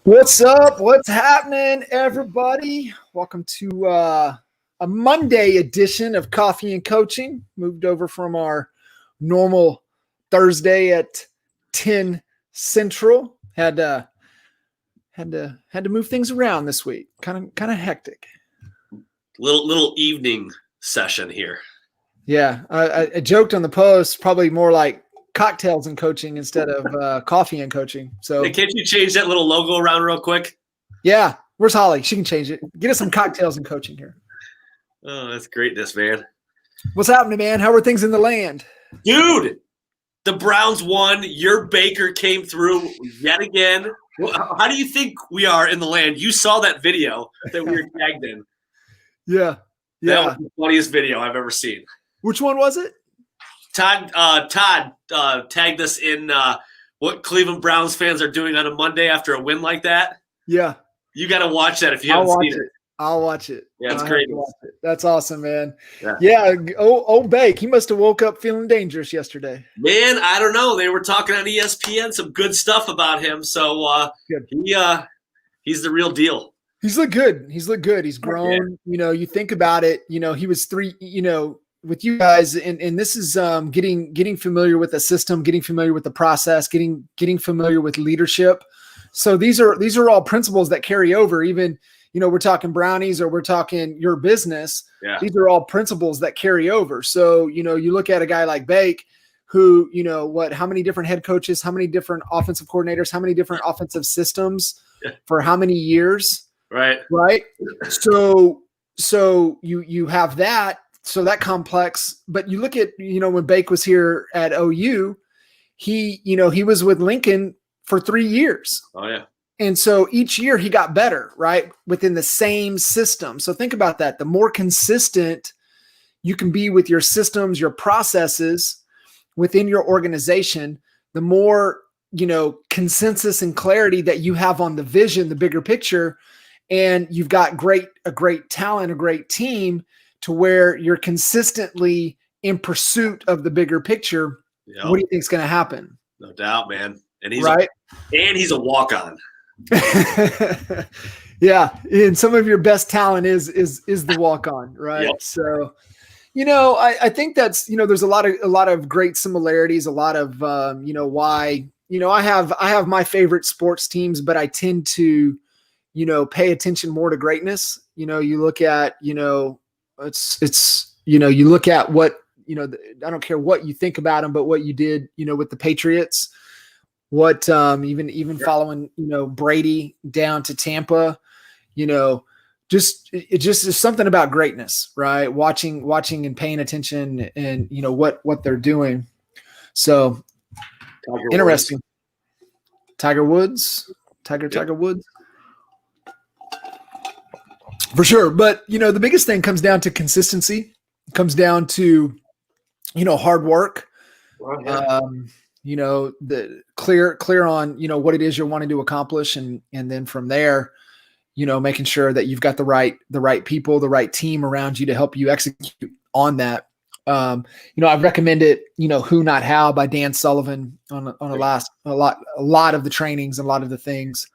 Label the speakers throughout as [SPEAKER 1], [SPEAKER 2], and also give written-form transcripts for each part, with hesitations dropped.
[SPEAKER 1] What's up? What's happening, everybody? Welcome to a Monday edition of Coffee and Coaching. Moved over from our normal Thursday at 10 Central. Had to move things around this week. Kind of hectic.
[SPEAKER 2] Little evening session here.
[SPEAKER 1] Yeah, I joked on the post. Probably more like cocktails and coaching instead of coffee and coaching. So
[SPEAKER 2] hey, can't you change that little logo around real quick?
[SPEAKER 1] Yeah. Where's Holly? She can change it. Get us some cocktails and coaching here.
[SPEAKER 2] Oh, that's greatness, man.
[SPEAKER 1] What's happening, man? How are things in the land?
[SPEAKER 2] Dude, the Browns won. Your Baker came through yet again. How do you think we are in the land? You saw that video that we were tagged in.
[SPEAKER 1] Yeah.
[SPEAKER 2] That was the funniest video I've ever seen.
[SPEAKER 1] Which one was it?
[SPEAKER 2] Todd tagged us in what Cleveland Browns fans are doing on a Monday after a win like that.
[SPEAKER 1] Yeah.
[SPEAKER 2] You got to watch that if you haven't seen it.
[SPEAKER 1] I'll watch it.
[SPEAKER 2] Yeah, it's great.
[SPEAKER 1] That's awesome, man. Yeah. Old Bake, he must have woke up feeling dangerous yesterday.
[SPEAKER 2] Man, I don't know. They were talking on ESPN, some good stuff about him. So he's the real deal.
[SPEAKER 1] He's looked good. He's grown. Yeah. You think about it, he was 3, with you guys, and this is getting familiar with the system, getting familiar with the process, getting familiar with leadership. So these are all principles that carry over. Even we're talking brownies or we're talking your business. Yeah. These are all principles that carry over. So you look at a guy like Bake, who how many different head coaches, how many different offensive coordinators, how many different offensive systems for how many years?
[SPEAKER 2] Right.
[SPEAKER 1] So you have that. So that complex, but you look at, when Bake was here at OU, he was with Lincoln for 3 years.
[SPEAKER 2] Oh yeah.
[SPEAKER 1] And so each year he got better, right? Within the same system. So think about that. The more consistent you can be with your systems, your processes within your organization, the more, consensus and clarity that you have on the vision, the bigger picture, and you've got a great talent, a great team, to where you're consistently in pursuit of the bigger picture. Yep. What do you think is going to happen?
[SPEAKER 2] No doubt, man. And he's a walk-on.
[SPEAKER 1] Yeah. And some of your best talent is the walk-on, right? Yep. So, I think that's, there's a lot of great similarities, a lot of, why, I have my favorite sports teams, but I tend to, pay attention more to greatness. You look at, it's you look at what, I don't care what you think about them, but what you did, with the Patriots, what, even following, Brady down to Tampa, it just is something about greatness, right? Watching and paying attention and, what they're doing. So interesting. Tiger Woods. For sure. But, the biggest thing comes down to consistency. It comes down to, hard work, the clear on, what it is you're wanting to accomplish. And then from there, making sure that you've got the right people, the right team around you to help you execute on that. I've recommended, Who Not How by Dan Sullivan on a lot of the trainings and a lot of the things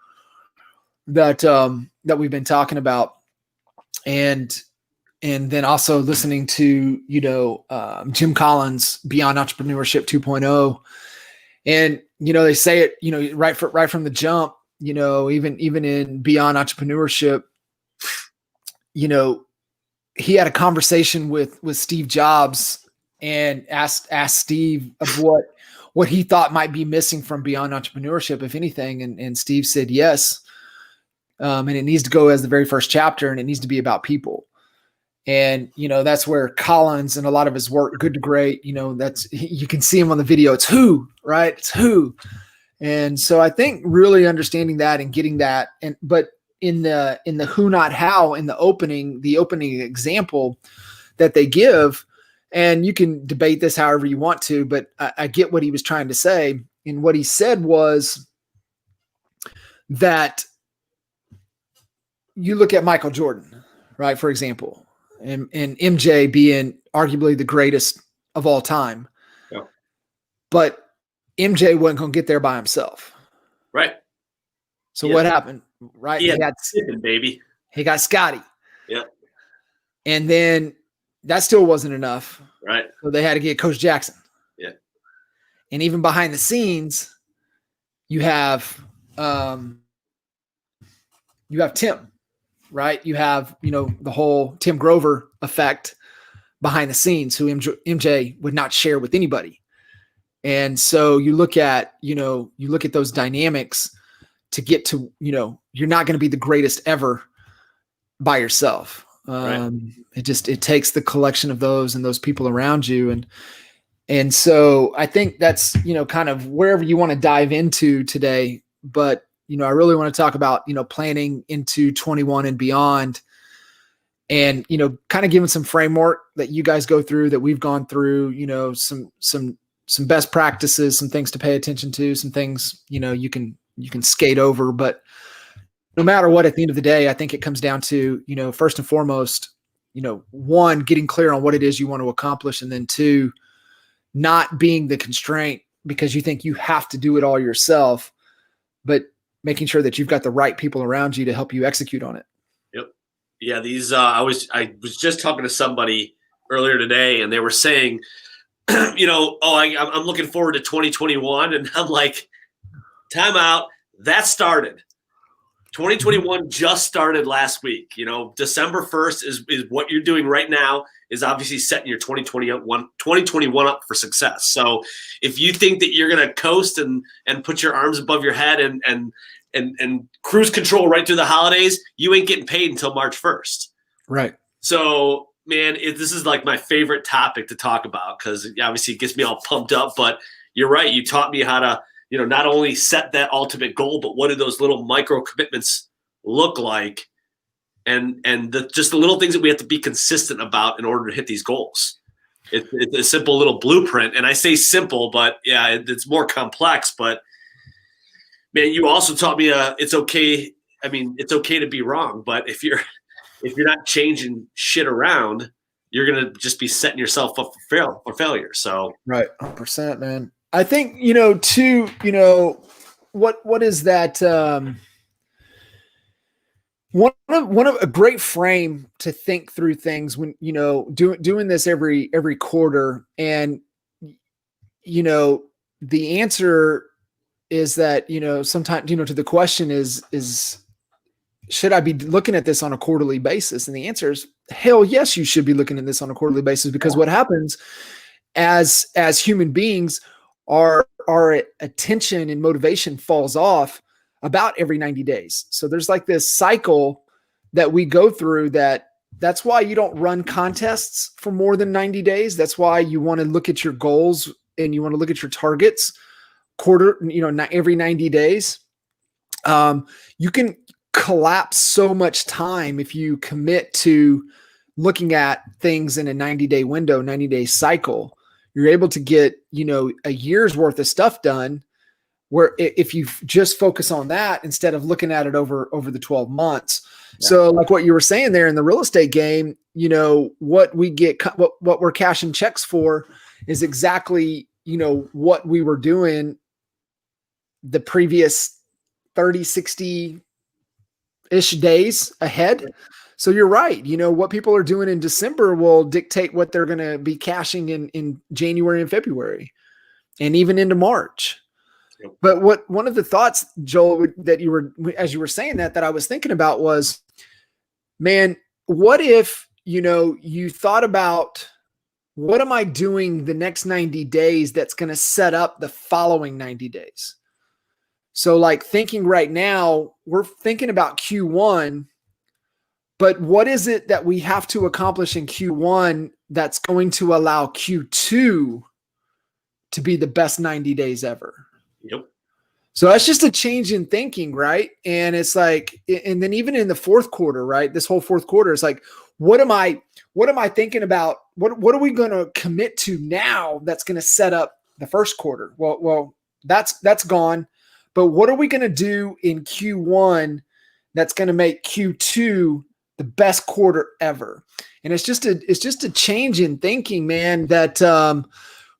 [SPEAKER 1] that we've been talking about. And then also listening to, Jim Collins, Beyond Entrepreneurship 2.0. And, they say it, right from the jump, even in Beyond Entrepreneurship, he had a conversation with Steve Jobs and asked Steve of what he thought might be missing from Beyond Entrepreneurship, if anything. And Steve said, yes. And it needs to go as the very first chapter, and it needs to be about people. And, that's where Collins and a lot of his work, Good to Great, that's, you can see him on the video. It's who, right? It's who. And so I think really understanding that and getting that, but in the who, not how, in the opening example that they give, And you can debate this however you want to, but I get what he was trying to say. And what he said was that you look at Michael Jordan, right, for example, and MJ being arguably the greatest of all time.
[SPEAKER 2] Yeah.
[SPEAKER 1] But MJ wasn't going to get there by himself.
[SPEAKER 2] Right.
[SPEAKER 1] So what happened? Right.
[SPEAKER 2] He got baby.
[SPEAKER 1] He got Scotty.
[SPEAKER 2] Yeah.
[SPEAKER 1] And then that still wasn't enough.
[SPEAKER 2] Right.
[SPEAKER 1] So they had to get Coach Jackson.
[SPEAKER 2] Yeah.
[SPEAKER 1] And even behind the scenes, you have Tim, right? You have, the whole Tim Grover effect behind the scenes, who MJ would not share with anybody. And so you look at those dynamics to get to, you're not going to be the greatest ever by yourself.
[SPEAKER 2] Right.
[SPEAKER 1] It takes the collection of those and those people around you. And so I think that's, kind of wherever you want to dive into today. But, I really want to talk about, planning into 21 and beyond, and, kind of giving some framework that you guys go through, that we've gone through, some best practices, some things to pay attention to, some things, you can skate over. But no matter what, at the end of the day, I think it comes down to, first and foremost, one, getting clear on what it is you want to accomplish. And then two, not being the constraint because you think you have to do it all yourself, but making sure that you've got the right people around you to help you execute on it.
[SPEAKER 2] Yep. Yeah. These, I was just talking to somebody earlier today, and they were saying, I'm looking forward to 2021. And I'm like, time out. That started. 2021 just started last week. December 1st is what you're doing right now, is obviously setting your 2021 up for success. So if you think that you're going to coast and put your arms above your head and cruise control right through the holidays, you ain't getting paid until March 1st.
[SPEAKER 1] Right.
[SPEAKER 2] So, man, this is like my favorite topic to talk about, because obviously it gets me all pumped up. But you're right. You taught me how to, not only set that ultimate goal, but what do those little micro commitments look like? And just the little things that we have to be consistent about in order to hit these goals. It's a simple little blueprint. And I say simple, but yeah, it's more complex. But man, you also taught me it's okay. I mean, it's okay to be wrong, but if you're not changing shit around, you're going to just be setting yourself up for failure. So
[SPEAKER 1] right. 100%, man. I think, too, what is that? One of a great frame to think through things when, doing this every quarter. And, the answer is that, sometimes, to the question is, should I be looking at this on a quarterly basis? And the answer is, hell yes, you should be looking at this on a quarterly basis, because what happens as human beings, our attention and motivation falls off about every 90 days. So there's like this cycle that we go through that's why you don't run contests for more than 90 days. That's why you want to look at your goals and you want to look at your targets every 90 days. You can collapse so much time if you commit to looking at things in a 90-day window, 90-day cycle. You're able to get, a year's worth of stuff done, where if you just focus on that instead of looking at it over the 12 months. Yeah. So like what you were saying there in the real estate game, what we get, what we're cashing checks for is exactly, what we were doing the previous 30, 60-ish days ahead. So you're right. What people are doing in December will dictate what they're going to be cashing in January and February and even into March. Yep. But one of the thoughts, Joel, that as you were saying that I was thinking about was, man, what if, you thought about, what am I doing the next 90 days that's going to set up the following 90 days? So like thinking right now, we're thinking about Q1, but what is it that we have to accomplish in Q1 that's going to allow Q2 to be the best 90 days ever?
[SPEAKER 2] Yep.
[SPEAKER 1] So that's just a change in thinking, right? And it's like, and then even in the fourth quarter, right? This whole fourth quarter is like, what am I thinking about what are we going to commit to now that's going to set up the first quarter? Well, that's gone. But what are we going to do in Q1 that's going to make Q2 the best quarter ever? And it's just a change in thinking, man, that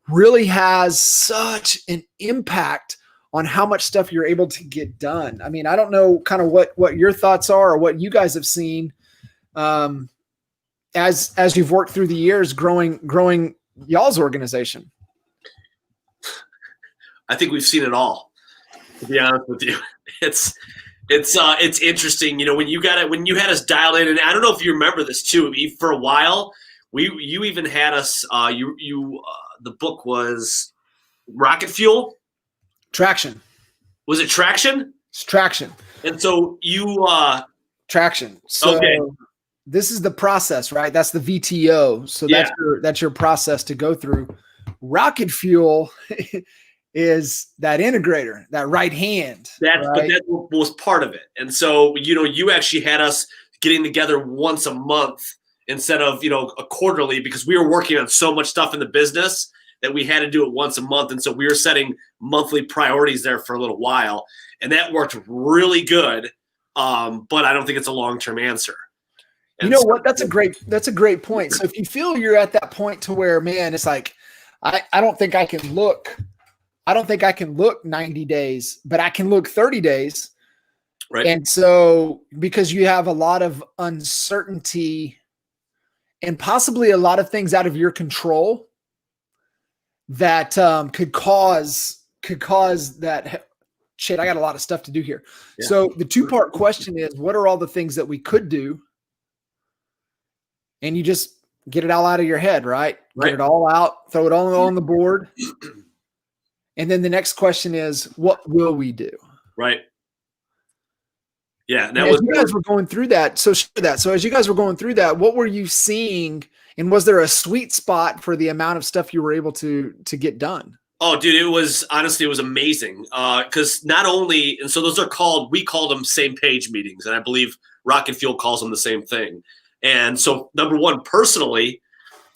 [SPEAKER 1] really has such an impact on how much stuff you're able to get done. I mean, I don't know kind of what your thoughts are or what you guys have seen as you've worked through the years growing y'all's organization.
[SPEAKER 2] I think we've seen it all, to be honest with you. It's interesting, when you had us dialed in, and I don't know if you remember this too. For a while, you even had us. The book was Rocket Fuel.
[SPEAKER 1] Traction.
[SPEAKER 2] Was it Traction?
[SPEAKER 1] It's Traction.
[SPEAKER 2] And so
[SPEAKER 1] Traction. So
[SPEAKER 2] okay.
[SPEAKER 1] This is the process, right? That's the VTO. So that's your process to go through. Rocket Fuel is that integrator, that right hand.
[SPEAKER 2] But that was part of it. And so, you actually had us getting together once a month instead of, a quarterly, because we were working on so much stuff in the business that we had to do it once a month. And so we were setting monthly priorities there for a little while, and that worked really good. But I don't think it's a long-term answer. And
[SPEAKER 1] you know what? That's a great point. So if you feel you're at that point to where, man, it's like, I don't think I can look 90 days, but I can look 30 days.
[SPEAKER 2] Right.
[SPEAKER 1] And so because you have a lot of uncertainty and possibly a lot of things out of your control that could cause that shit, I got a lot of stuff to do here. Yeah. So the 2-part question is, what are all the things that we could do? And you just get it all out of your head, right? Get it all out, throw it all on the board. And then the next question is, what will we do?
[SPEAKER 2] Right. Yeah.
[SPEAKER 1] As you guys were going through that, so as you guys were going through that, what were you seeing? And was there a sweet spot for the amount of stuff you were able to get done?
[SPEAKER 2] Oh, dude, it was amazing. Because not only, and so we called them same page meetings. And I believe Rocket Fuel calls them the same thing. And so number one, personally,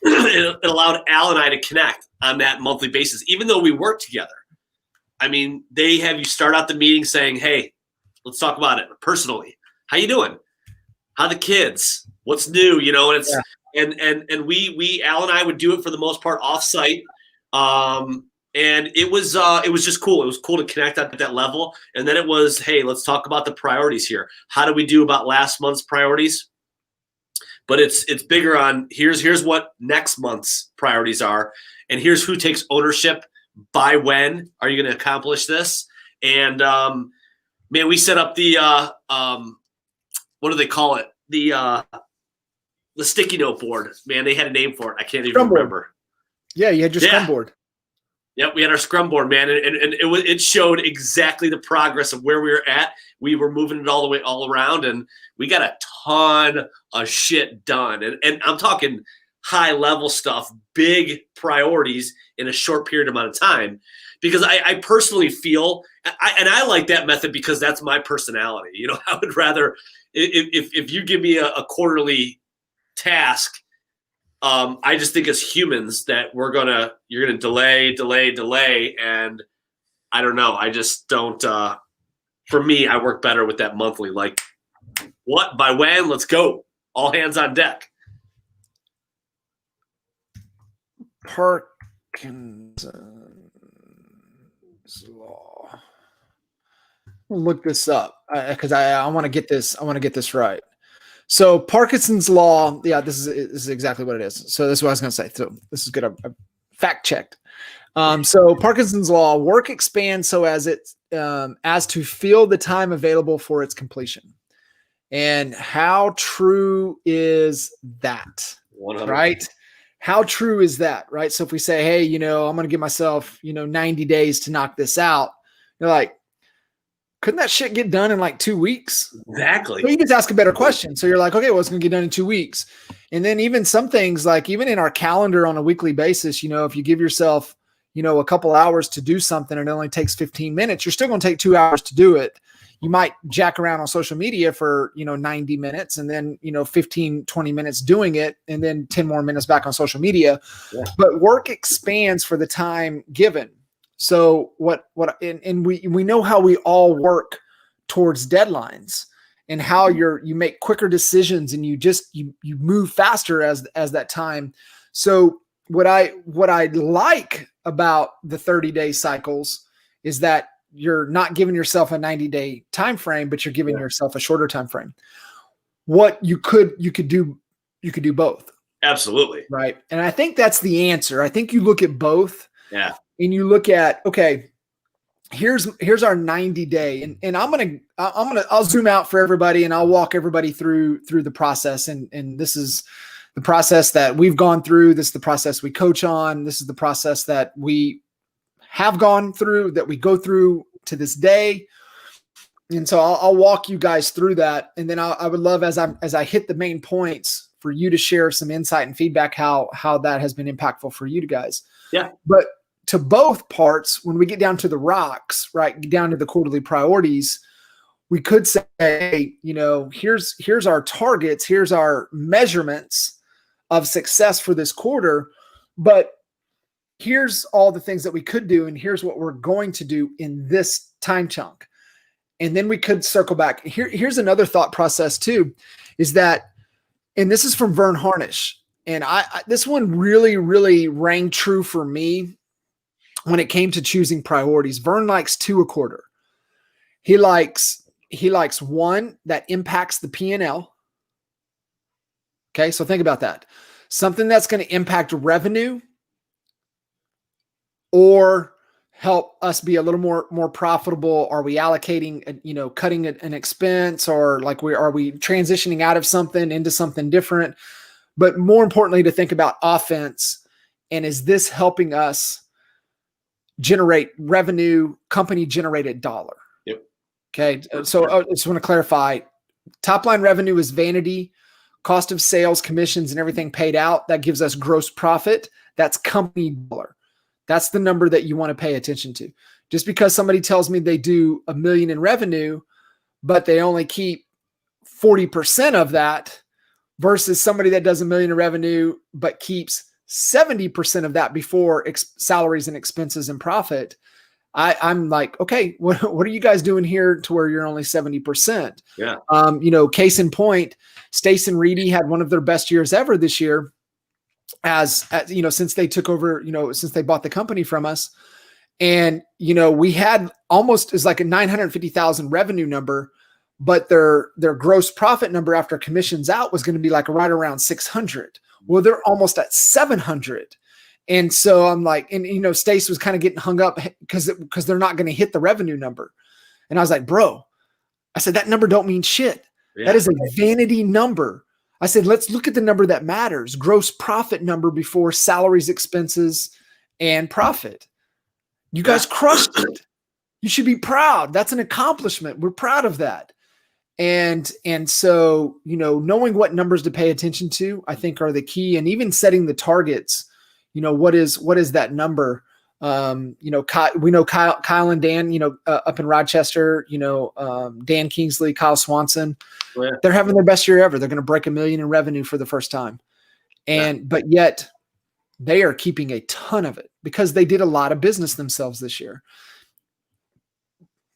[SPEAKER 2] it allowed Al and I to connect on that monthly basis, even though we work together. I mean, they have you start out the meeting saying, hey, let's talk about it personally. How you doing? How the kids? What's new? And it's and we Al and I would do it for the most part offsite. And it was just cool. It was cool to connect at that level. And then it was, hey, let's talk about the priorities here. How do we do about last month's priorities? But it's bigger on here's what next month's priorities are, and here's who takes ownership. By when are you going to accomplish this? And man, we set up the what do they call it? The sticky note board. Man, they had a name for it. I can't even remember.
[SPEAKER 1] Yeah, you had your scrum board.
[SPEAKER 2] Yep, we had our scrum board, man, and it showed exactly the progress of where we were at. We were moving it all around, and we got a ton of shit done. And I'm talking high level stuff, big priorities in a short period amount of time. Because I personally feel, and I like that method because that's my personality. I would rather, if you give me a quarterly task, I just think as humans that you're gonna delay, and I don't know. I just don't. For me, I work better with that monthly. Like, what by when? Let's go. All hands on deck.
[SPEAKER 1] Parkinsons Law. We'll look this up because I want to get this. I want to get this right. So Parkinson's Law, yeah, this is exactly what it is. So this is what I was going to say. So this is good. I fact checked. So Parkinson's Law: work expands so as to fill the time available for its completion. And how true is that?
[SPEAKER 2] 100%.
[SPEAKER 1] Right? How true is that? Right? So if we say, hey, I'm going to give myself, 90 days to knock this out, you're like, couldn't that shit get done in like 2 weeks?
[SPEAKER 2] Exactly.
[SPEAKER 1] So you just ask a better question. So you're like, okay, well, it's going to get done in 2 weeks. And then even some things, like even in our calendar on a weekly basis, if you give yourself, a couple hours to do something and it only takes 15 minutes, you're still going to take 2 hours to do it. you might jack around on social media for, 90 minutes and then, 15, 20 minutes doing it and then 10 more minutes back on social media.
[SPEAKER 2] Yeah.
[SPEAKER 1] But work expands for the time given. So and we know how we all work towards deadlines and how you make quicker decisions and you move faster as that time. So what I like about the 30-day cycles is that you're not giving yourself a 90-day time frame, but you're giving yourself a shorter time frame. What you could do both.
[SPEAKER 2] Absolutely.
[SPEAKER 1] Right. And I think that's the answer. I think you look at both.
[SPEAKER 2] Yeah.
[SPEAKER 1] And you look at, okay, here's our 90-day, and I'll zoom out for everybody and I'll walk everybody through the process. And this is the process that we've gone through. This is the process we coach on. This is the process that we have gone through, that we go through to this day. And so I'll walk you guys through that. And then I would love, as I hit the main points, for you to share some insight and feedback, how that has been impactful for you guys.
[SPEAKER 2] Yeah.
[SPEAKER 1] But to both parts, when we get down to the rocks, right, down to the quarterly priorities, we could say, hey, here's our targets, here's our measurements of success for this quarter, but here's all the things that we could do, and here's what we're going to do in this time chunk. And then we could circle back. Here's another thought process too, is that, and this is from Vern Harnish, and this one really, really rang true for me when it came to choosing priorities. Vern likes 2 a quarter. He likes one that impacts the P&L. Okay, so think about that. Something that's going to impact revenue or help us be a little more profitable. Are we allocating, cutting an expense, or are we transitioning out of something into something different? But more importantly, to think about offense, and is this helping us generate revenue, company generated dollar?
[SPEAKER 2] Yep.
[SPEAKER 1] Okay. So I just want to clarify, top line revenue is vanity, cost of sales, commissions, and everything paid out. That gives us gross profit. That's company dollar. That's the number that you want to pay attention to. Just because somebody tells me they do $1 million in revenue, but they only keep 40% of that, versus somebody that does $1 million in revenue, but keeps 70% of that before salaries and expenses and profit. I'm like, okay, what are you guys doing here to where you're only 70%?
[SPEAKER 2] Yeah.
[SPEAKER 1] Case in point, Stace and Reedy had one of their best years ever this year, as since they took over, since they bought the company from us. And, we had almost is like a 950,000 revenue number, but their gross profit number after commissions out was going to be like right around 600. Well, they're almost at 700. And so I'm like, and Stace was kind of getting hung up because they're not going to hit the revenue number. And I was like, bro, I said, that number don't mean shit. Yeah. That is a vanity number. I said, let's look at the number that matters. Gross profit number before salaries, expenses, and profit. You guys crushed it. You should be proud. That's an accomplishment. We're proud of that. And so, knowing what numbers to pay attention to, I think, are the key. And even setting the targets, what is that number? We know Kyle and Dan, up in Rochester, Dan Kingsley, Kyle Swanson, they're having their best year ever. They're going to break $1 million in revenue for the first time. But yet they are keeping a ton of it because they did a lot of business themselves this year.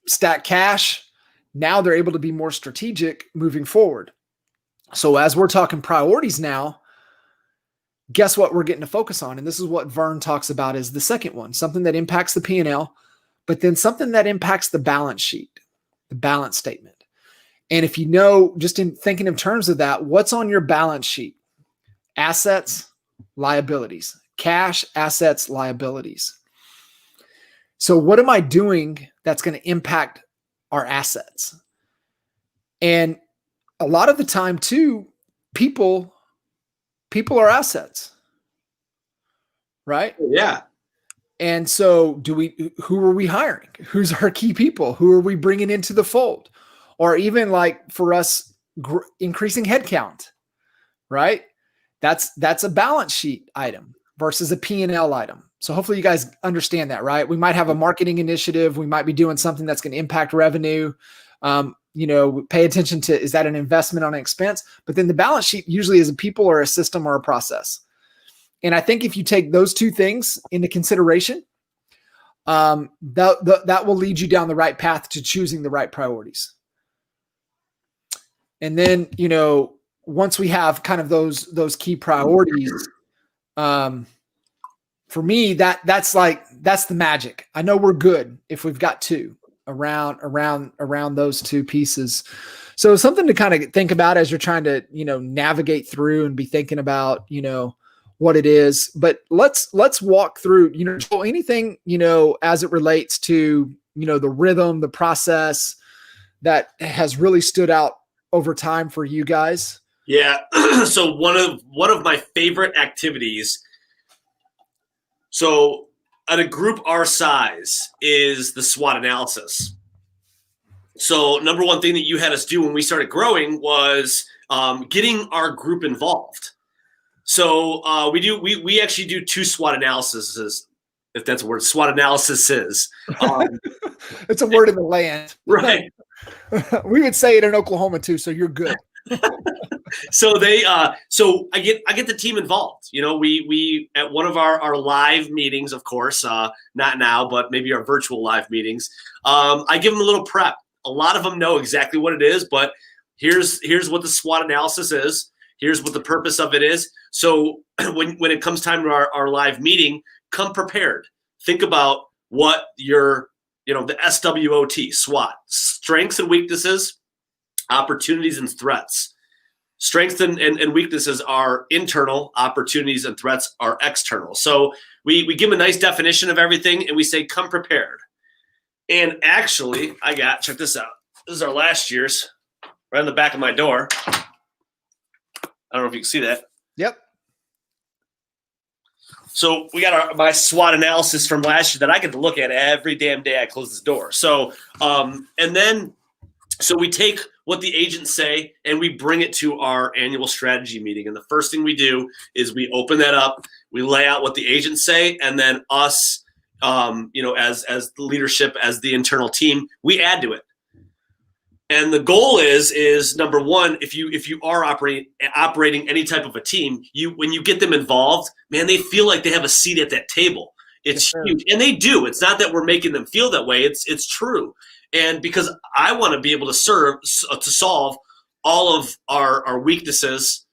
[SPEAKER 1] Stack cash. Now they're able to be more strategic moving forward. So as we're talking priorities now, guess what we're getting to focus on? And this is what Vern talks about is the second one, something that impacts the P&L, but then something that impacts the balance sheet, the balance statement. And if just in thinking in terms of that, what's on your balance sheet? Assets, liabilities, cash, assets, liabilities. So what am I doing that's going to impact our assets? And a lot of the time too, people are assets, right?
[SPEAKER 2] Yeah.
[SPEAKER 1] And so who are we hiring? Who's our key people? Who are we bringing into the fold? Or even like for us, increasing headcount, right? That's a balance sheet item versus a P&L item. So hopefully you guys understand that, right? We might have a marketing initiative. We might be doing something that's going to impact revenue. Pay attention to, is that an investment on an expense? But then the balance sheet usually is a people or a system or a process. And I think if you take those two things into consideration, that will lead you down the right path to choosing the right priorities. And then, once we have kind of those key priorities, for me, that's the magic. I know we're good if we've got two around those two pieces. So something to kind of think about as you're trying to, navigate through and be thinking about, what it is. But let's walk through, Joel, anything, as it relates to, the rhythm, the process that has really stood out over time for you guys.
[SPEAKER 2] Yeah. So one of my favorite activities, so at a group our size, is the SWOT analysis. So number one thing that you had us do when we started growing was getting our group involved. So we actually do 2 SWOT analyses, if that's a word. SWOT analysis is.
[SPEAKER 1] It's a word in the land.
[SPEAKER 2] Right.
[SPEAKER 1] We would say it in Oklahoma too, so you're good.
[SPEAKER 2] So so I get the team involved. We at one of our live meetings, of course, not now, but maybe our virtual live meetings. I give them a little prep. A lot of them know exactly what it is, but here's what the SWOT analysis is. Here's what the purpose of it is. So when it comes time to our live meeting, come prepared. Think about what your, the SWOT, SWOT, strengths and weaknesses, opportunities and threats. Strengths and weaknesses are internal, opportunities and threats are external. So we give them a nice definition of everything and we say, come prepared. And actually, check this out. This is our last year's, right on the back of my door. I don't know if you can see that.
[SPEAKER 1] Yep.
[SPEAKER 2] So we got my SWOT analysis from last year that I get to look at every damn day I close this door. So, so we take what the agents say and we bring it to our annual strategy meeting. And the first thing we do is we open that up, we lay out what the agents say, and then us, as the leadership, as the internal team, we add to it. And the goal is number one, if you are operating any type of a team, when you get them involved, man, they feel like they have a seat at that table. It's huge, and they do. It's not that we're making them feel that way. It's true, and because I want to be able to solve all of our weaknesses,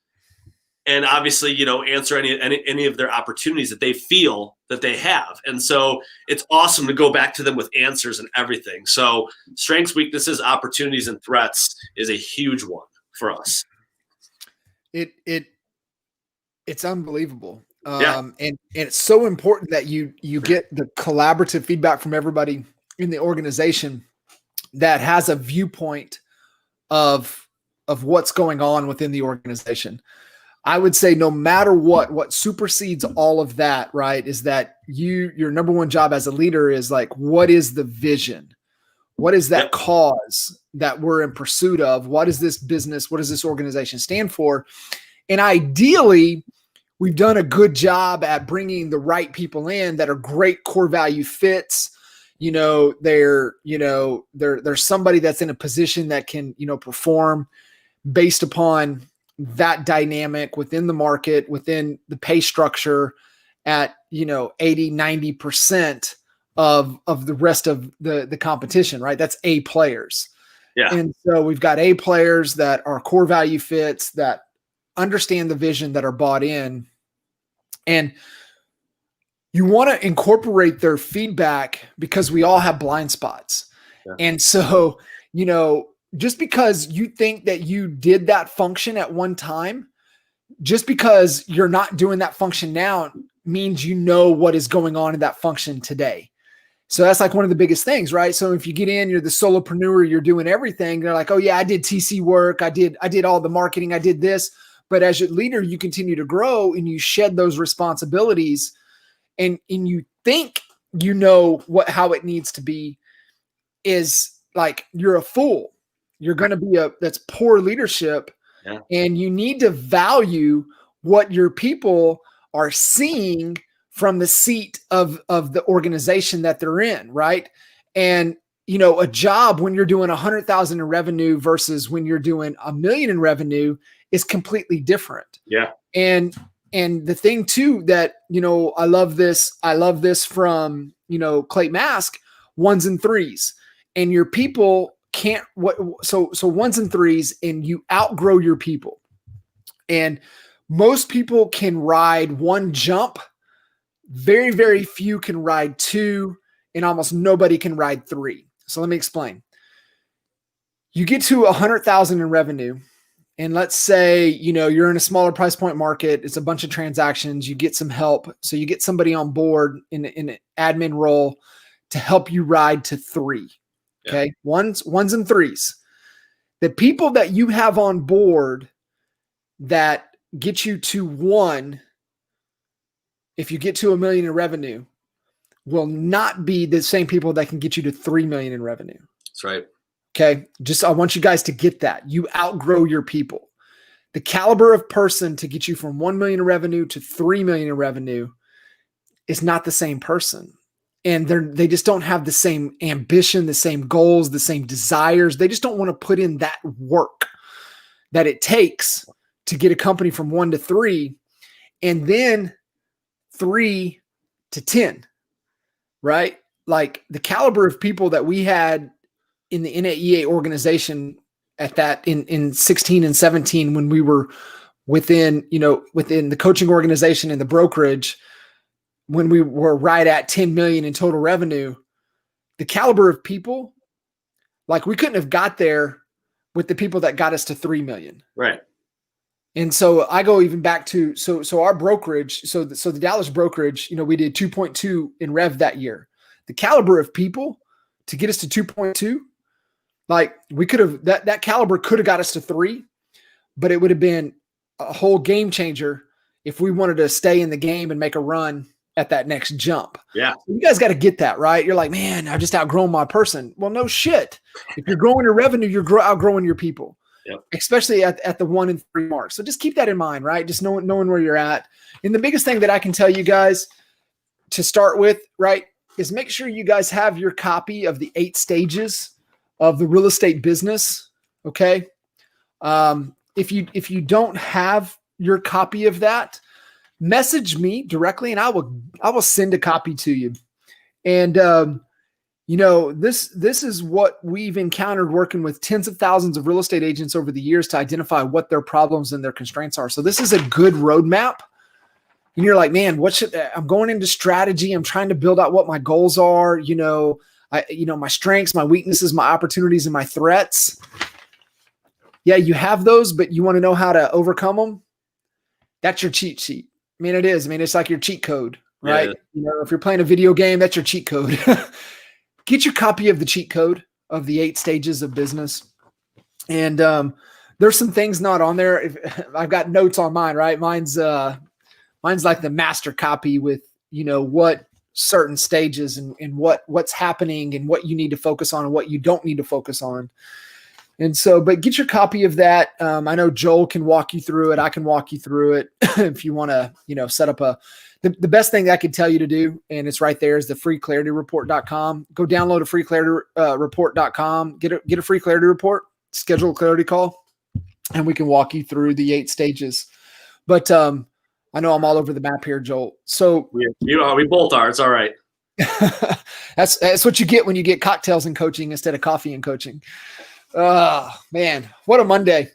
[SPEAKER 2] and obviously, answer any of their opportunities that they feel that they have. And so it's awesome to go back to them with answers and everything. So strengths, weaknesses, opportunities, and threats is a huge one for us.
[SPEAKER 1] It's unbelievable.
[SPEAKER 2] Yeah.
[SPEAKER 1] And it's so important that you get the collaborative feedback from everybody in the organization that has a viewpoint of what's going on within the organization. I would say no matter what supersedes all of that, right, is that your number one job as a leader is like, what is the vision? What is that cause that we're in pursuit of? What is this business? What does this organization stand for? And ideally, we've done a good job at bringing the right people in that are great core value fits. They're somebody that's in a position that can, perform based upon that dynamic within the market, within the pay structure at, 80, 90% of the rest of the competition, right? That's A players.
[SPEAKER 2] Yeah.
[SPEAKER 1] And so we've got A players that are core value fits, that understand the vision, that are bought in. And you want to incorporate their feedback because we all have blind spots. Yeah. And so, just because you think that you did that function at one time, just because you're not doing that function now means what is going on in that function today. So that's like one of the biggest things, right? So if you get in, you're the solopreneur, you're doing everything. They're like, oh yeah, I did TC work. I did all the marketing. I did this. But as a leader, you continue to grow and you shed those responsibilities and you think how it needs to be, is like, you're a fool. You're going to be that's poor leadership. Yeah. And you need to value what your people are seeing from the seat of the organization that they're in. Right. And, a job when you're doing 100,000 in revenue versus when you're doing $1 million in revenue is completely different.
[SPEAKER 2] Yeah.
[SPEAKER 1] And the thing too that, I love this from, Clay Mask, 1s and 3s, and your people can't so 1s and 3s, and you outgrow your people. And most people can ride 1 jump. Very, very few can ride 2, and almost nobody can ride 3. So let me explain. You get to 100,000 in revenue, and let's say, you're in a smaller price point market. It's a bunch of transactions. You get some help. So you get somebody on board in an admin role to help you ride to 3. Okay. Yeah. 1s and 3s. The people that you have on board that get you to 1, if you get to $1 million in revenue, will not be the same people that can get you to 3 million in revenue.
[SPEAKER 2] That's right.
[SPEAKER 1] Okay. I want you guys to get that. You outgrow your people. The caliber of person to get you from 1 million in revenue to 3 million in revenue is not the same person. And they just don't have the same ambition, the same goals, the same desires. They just don't want to put in that work that it takes to get a company from 1 to 3, and then 3 to 10, right? Like the caliber of people that we had in the NAEA organization at that in 16 and 17, when we were within the coaching organization and the brokerage, when we were right at 10 million in total revenue, the caliber of people, like we couldn't have got there with the people that got us to 3 million.
[SPEAKER 2] Right.
[SPEAKER 1] And so I go even back to, so our brokerage, so the Dallas brokerage, we did 2.2 in rev that year. The caliber of people to get us to 2.2, like we could have, that caliber could have got us to 3, but it would have been a whole game changer if we wanted to stay in the game and make a run at that next jump.
[SPEAKER 2] Yeah.
[SPEAKER 1] You guys got to get that, right? You're like, man, I've just outgrown my person. Well, no shit. If you're growing your revenue, you're outgrowing your people. Yep. Especially at the 1 and 3 mark. So just keep that in mind, right? Just knowing where you're at. And the biggest thing that I can tell you guys to start with, right, is make sure you guys have your copy of the 8 stages of the real estate business. Okay. If you don't have your copy of that, message me directly and I will send a copy to you. And, this is what we've encountered working with tens of thousands of real estate agents over the years to identify what their problems and their constraints are. So this is a good roadmap. And you're like, man, I'm going into strategy. I'm trying to build out what my goals are, my strengths, my weaknesses, my opportunities, and my threats. Yeah, you have those, but you want to know how to overcome them. That's your cheat sheet. I mean, it is. I mean, it's like your cheat code, right? Yeah. If you're playing a video game, that's your cheat code. Get your copy of the cheat code of the 8 stages of business. And there's some things not on there. I've got notes on mine, right? Mine's like the master copy with, what certain stages and what's happening and what you need to focus on and what you don't need to focus on. And so, but get your copy of that. I know Joel can walk you through it. I can walk you through it if you want to, set up the best thing that I could tell you to do, and it's right there, is the freeclarityreport.com. Go download a freeclarityreport.com, get a free clarity report, schedule a clarity call, and we can walk you through the 8 stages. But I know I'm all over the map here, Joel. So
[SPEAKER 2] we both are. It's all right.
[SPEAKER 1] That's what you get when you get cocktails in coaching instead of coffee in coaching. Oh man, what a Monday.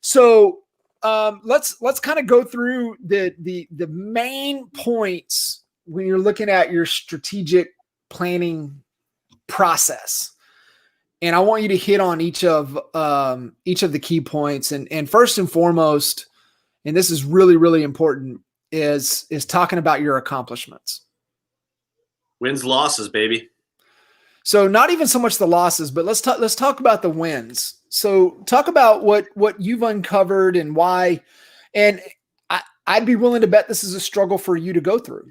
[SPEAKER 1] So let's kind of go through the main points when you're looking at your strategic planning process. And I want you to hit on each of the key points. And first and foremost, and this is really, really important, is talking about your accomplishments.
[SPEAKER 2] Wins, losses, baby.
[SPEAKER 1] So not even so much the losses, but let's talk about the wins. So talk about what you've uncovered and why. And I'd be willing to bet this is a struggle for you to go through,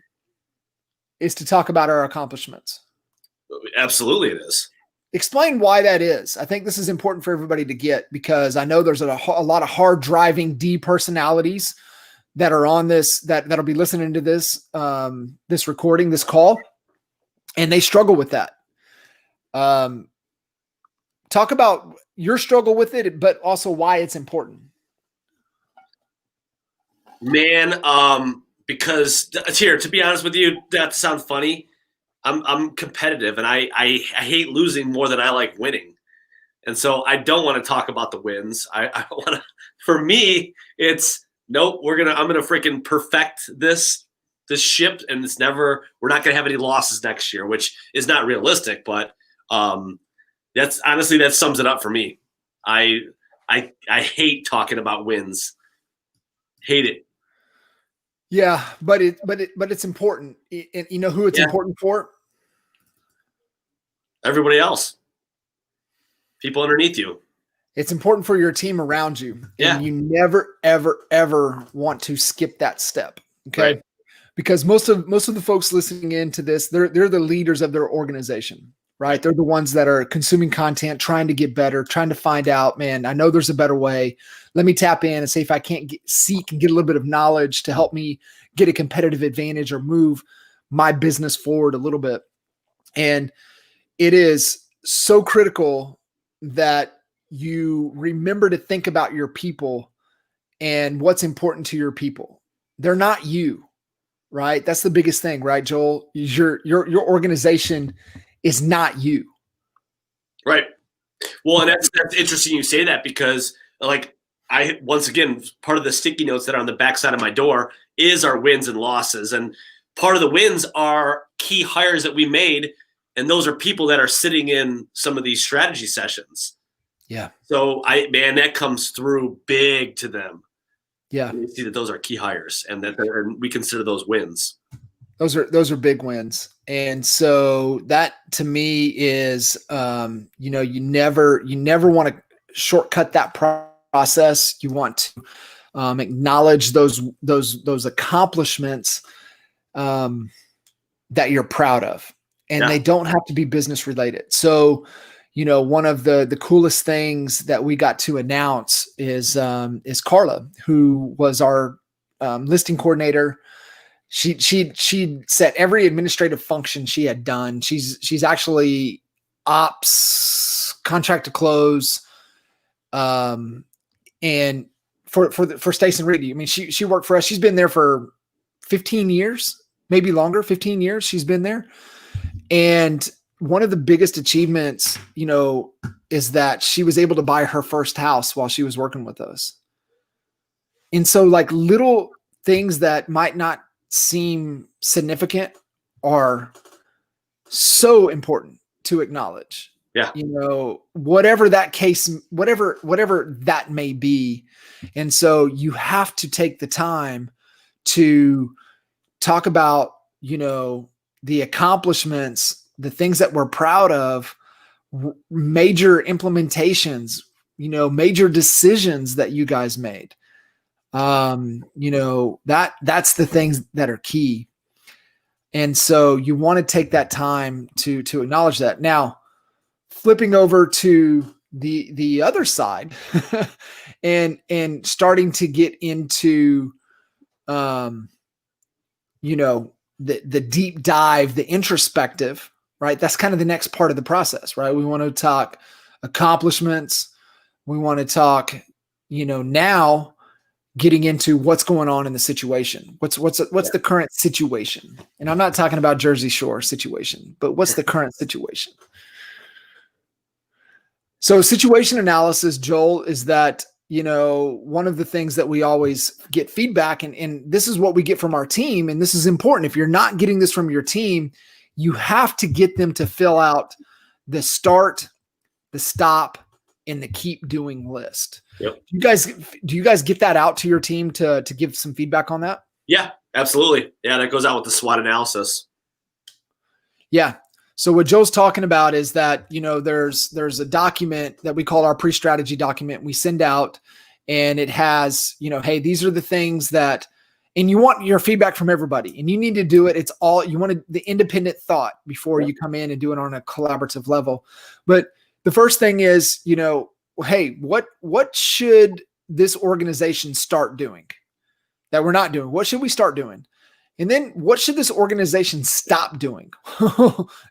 [SPEAKER 1] is to talk about our accomplishments.
[SPEAKER 2] Absolutely it is.
[SPEAKER 1] Explain why that is. I think this is important for everybody to get, because I know there's a lot of hard driving D personalities that are on this, that'll be listening to this, this recording, this call, and they struggle with that. talk about your struggle with it, but also why it's important.
[SPEAKER 2] Man, because here, to be honest with you, that sounds funny. I'm competitive, and I hate losing more than I like winning. And so I don't want to talk about the wins. I want to, for me, it's nope, I'm going to freaking perfect this ship. And we're not going to have any losses next year, which is not realistic, but, that's honestly, that sums it up for me. I hate talking about wins. Hate it.
[SPEAKER 1] Yeah, but it's important. And you know who it's important for?
[SPEAKER 2] Everybody else. People underneath you.
[SPEAKER 1] It's important for your team around you.
[SPEAKER 2] Yeah.
[SPEAKER 1] And you never, ever, ever want to skip that step. Okay.
[SPEAKER 2] Right.
[SPEAKER 1] Because most of the folks listening into this, they're the leaders of their organization, right? They're the ones that are consuming content, trying to get better, trying to find out, man, I know there's a better way. Let me tap in and see if I can't seek and get a little bit of knowledge to help me get a competitive advantage or move my business forward a little bit. And it is so critical that you remember to think about your people and what's important to your people. They're not you, right? That's the biggest thing, right, Joel? Your organization is not you.
[SPEAKER 2] Right. Well, and that's interesting you say that, because like once again, part of the sticky notes that are on the backside of my door is our wins and losses. And part of the wins are key hires that we made. And those are people that are sitting in some of these strategy sessions.
[SPEAKER 1] Yeah.
[SPEAKER 2] So that comes through big to them.
[SPEAKER 1] Yeah.
[SPEAKER 2] We see that those are key hires, and that we consider those wins.
[SPEAKER 1] Those are big wins. And so that to me is, you never want to shortcut that process. You want to acknowledge those accomplishments that you're proud of, and they don't have to be business related. So, one of the coolest things that we got to announce is Carla, who was our listing coordinator. She set every administrative function she had done. She's actually ops, contract to close, and for Stacey Reedy. I mean, she worked for us. She's been there for 15 years, maybe longer. 15 years she's been there, and one of the biggest achievements, is that she was able to buy her first house while she was working with us. And so, like, little things that might not seem significant are so important to acknowledge.
[SPEAKER 2] Yeah.
[SPEAKER 1] Whatever that case, whatever that may be. And so you have to take the time to talk about, the accomplishments, the things that we're proud of, major implementations, major decisions that you guys made. That's the things that are key. And so you want to take that time to acknowledge that. Now, flipping over to the other side and starting to get into, the deep dive, the introspective, right? That's kind of the next part of the process, right? We want to talk accomplishments. We want to talk, now getting into what's going on in the situation. What's the current situation? And I'm not talking about Jersey Shore situation, but what's the current situation? So situation analysis, Joel, is that, one of the things that we always get feedback, and this is what we get from our team. And this is important. If you're not getting this from your team, you have to get them to fill out the start, the stop, and the keep doing list.
[SPEAKER 2] Yep.
[SPEAKER 1] Do you guys get that out to your team to give some feedback on that?
[SPEAKER 2] Yeah, absolutely. Yeah, that goes out with the SWOT analysis.
[SPEAKER 1] Yeah. So what Joe's talking about is that, there's a document that we call our pre-strategy document we send out, and it has, hey, these are the things that, and you want your feedback from everybody, and you need to do it. It's all, you want the independent thought before you come in and do it on a collaborative level. But the first thing is, hey, what should this organization start doing that we're not doing? What should we start doing? And then what should this organization stop doing?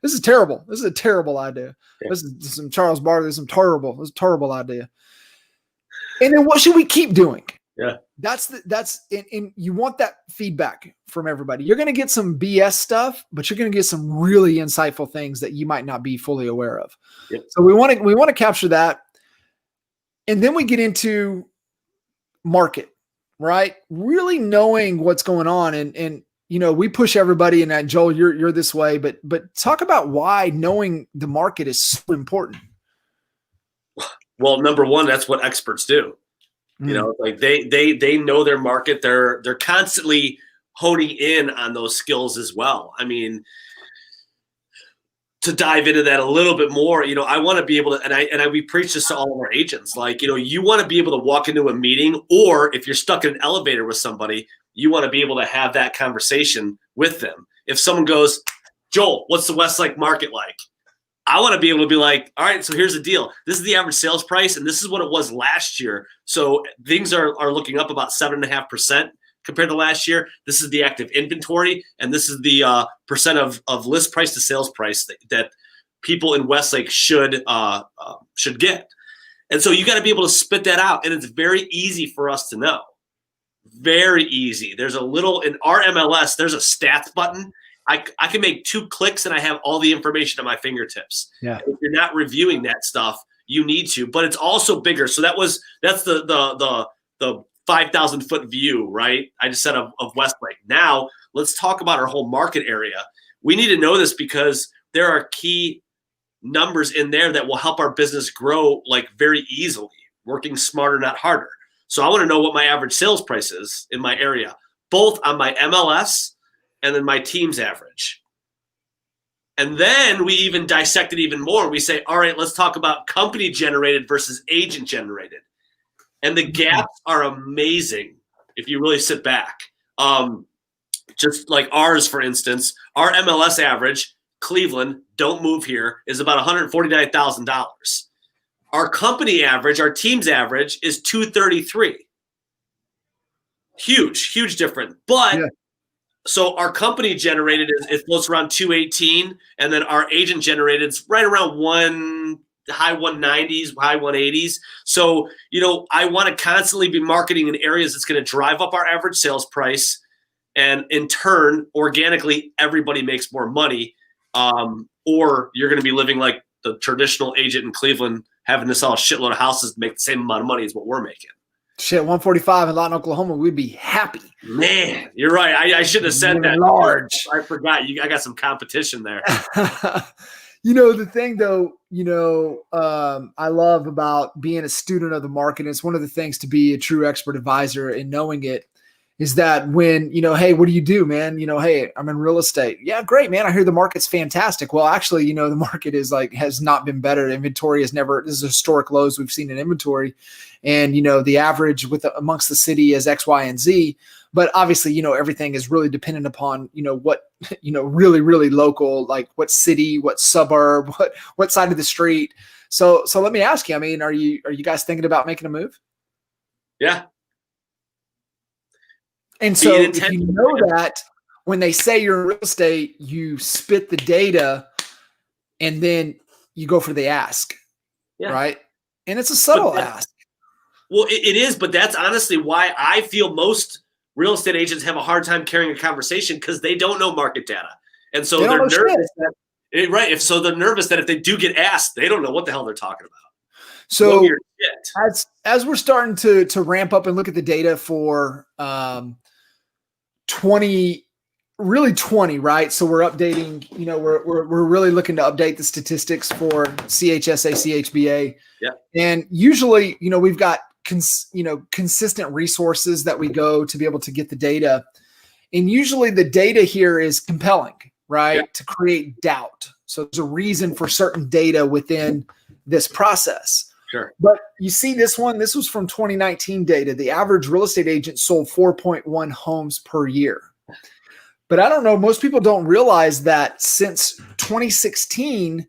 [SPEAKER 1] This is terrible. This is a terrible idea.
[SPEAKER 2] Yeah.
[SPEAKER 1] This is some Charles Barkley. This is a terrible idea. And then what should we keep doing?
[SPEAKER 2] Yeah.
[SPEAKER 1] And you want that feedback from everybody. You're going to get some BS stuff, but you're going to get some really insightful things that you might not be fully aware of.
[SPEAKER 2] Yep.
[SPEAKER 1] So we want to capture that. And then we get into market, right? Really knowing what's going on. And we push everybody, and Joel, you're this way, but talk about why knowing the market is so important.
[SPEAKER 2] Well, number one, that's what experts do. Like they know their market. They're constantly honing in on those skills as well. I mean, to dive into that a little bit more, I want to be able to, and we preach this to all of our agents. Like, you want to be able to walk into a meeting, or if you're stuck in an elevator with somebody, you want to be able to have that conversation with them. If someone goes, Joel, what's the Westlake market like? I want to be able to be like, all right, so here's the deal. This is the average sales price, and this is what it was last year. So things are looking up about 7.5% compared to last year. This is the active inventory, and this is the percent of list price to sales price that people in Westlake should get. And so you got to be able to spit that out, and it's very easy for us to know. Very easy. There's a little in our MLS. There's a stats button. I can make 2 clicks and I have all the information at my fingertips.
[SPEAKER 1] Yeah.
[SPEAKER 2] If you're not reviewing that stuff, you need to. But it's also bigger. So that's the 5,000 foot view, right? I just said of Westlake. Now let's talk about our whole market area. We need to know this because there are key numbers in there that will help our business grow like very easily. Working smarter, not harder. So I want to know what my average sales price is in my area, both on my MLS and then my team's average. And then we even dissect it even more. We say, all right, let's talk about company generated versus agent generated. And the gaps are amazing if you really sit back. Just like ours, for instance, our MLS average, Cleveland, don't move here, is about $149,000. Our company average, our team's average is $233,000. Huge difference. But yeah. So our company generated is close around $218,000, and then our agent generated is right around high 190s, high 180s. So, I want to constantly be marketing in areas that's going to drive up our average sales price. And in turn, organically, everybody makes more money. Or you're going to be living like the traditional agent in Cleveland, having to sell a shitload of houses to make the same amount of money as what we're making.
[SPEAKER 1] Shit, 145 in Lawton, Oklahoma, we'd be happy.
[SPEAKER 2] Man, you're right. I should have said that.
[SPEAKER 1] Large.
[SPEAKER 2] I forgot. I got some competition there.
[SPEAKER 1] The thing though, I love about being a student of the market, and it's one of the things to be a true expert advisor and knowing it, is that when, hey, what do you do, man? Hey, I'm in real estate. Yeah, great, man. I hear the market's fantastic. Well, actually, the market has not been better. Inventory this is historic lows we've seen in inventory. And, the average amongst the city is X, Y, and Z. But obviously, everything is really dependent upon, what, really, really local, like what city, what suburb, what side of the street. So let me ask you, are you guys thinking about making a move?
[SPEAKER 2] Yeah.
[SPEAKER 1] And so if you know that when they say you're in real estate, you spit the data and then you go for the ask, right? And it's a subtle ask.
[SPEAKER 2] Well, it is, but that's honestly why I feel most real estate agents have a hard time carrying a conversation, because they don't know market data. And so they're nervous. They're nervous that if they do get asked, they don't know what the hell they're talking about.
[SPEAKER 1] So as we're starting to ramp up and look at the data for 2020, right? So we're updating, we're really looking to update the statistics for CHSA, CHBA.
[SPEAKER 2] Yeah. And
[SPEAKER 1] usually, we've got consistent resources that we go to be able to get the data. And usually the data here is compelling, right? Yeah. To create doubt. So there's a reason for certain data within this process.
[SPEAKER 2] Sure.
[SPEAKER 1] But you see this was from 2019 data. The average real estate agent sold 4.1 homes per year. But I don't know, most people don't realize that since 2016,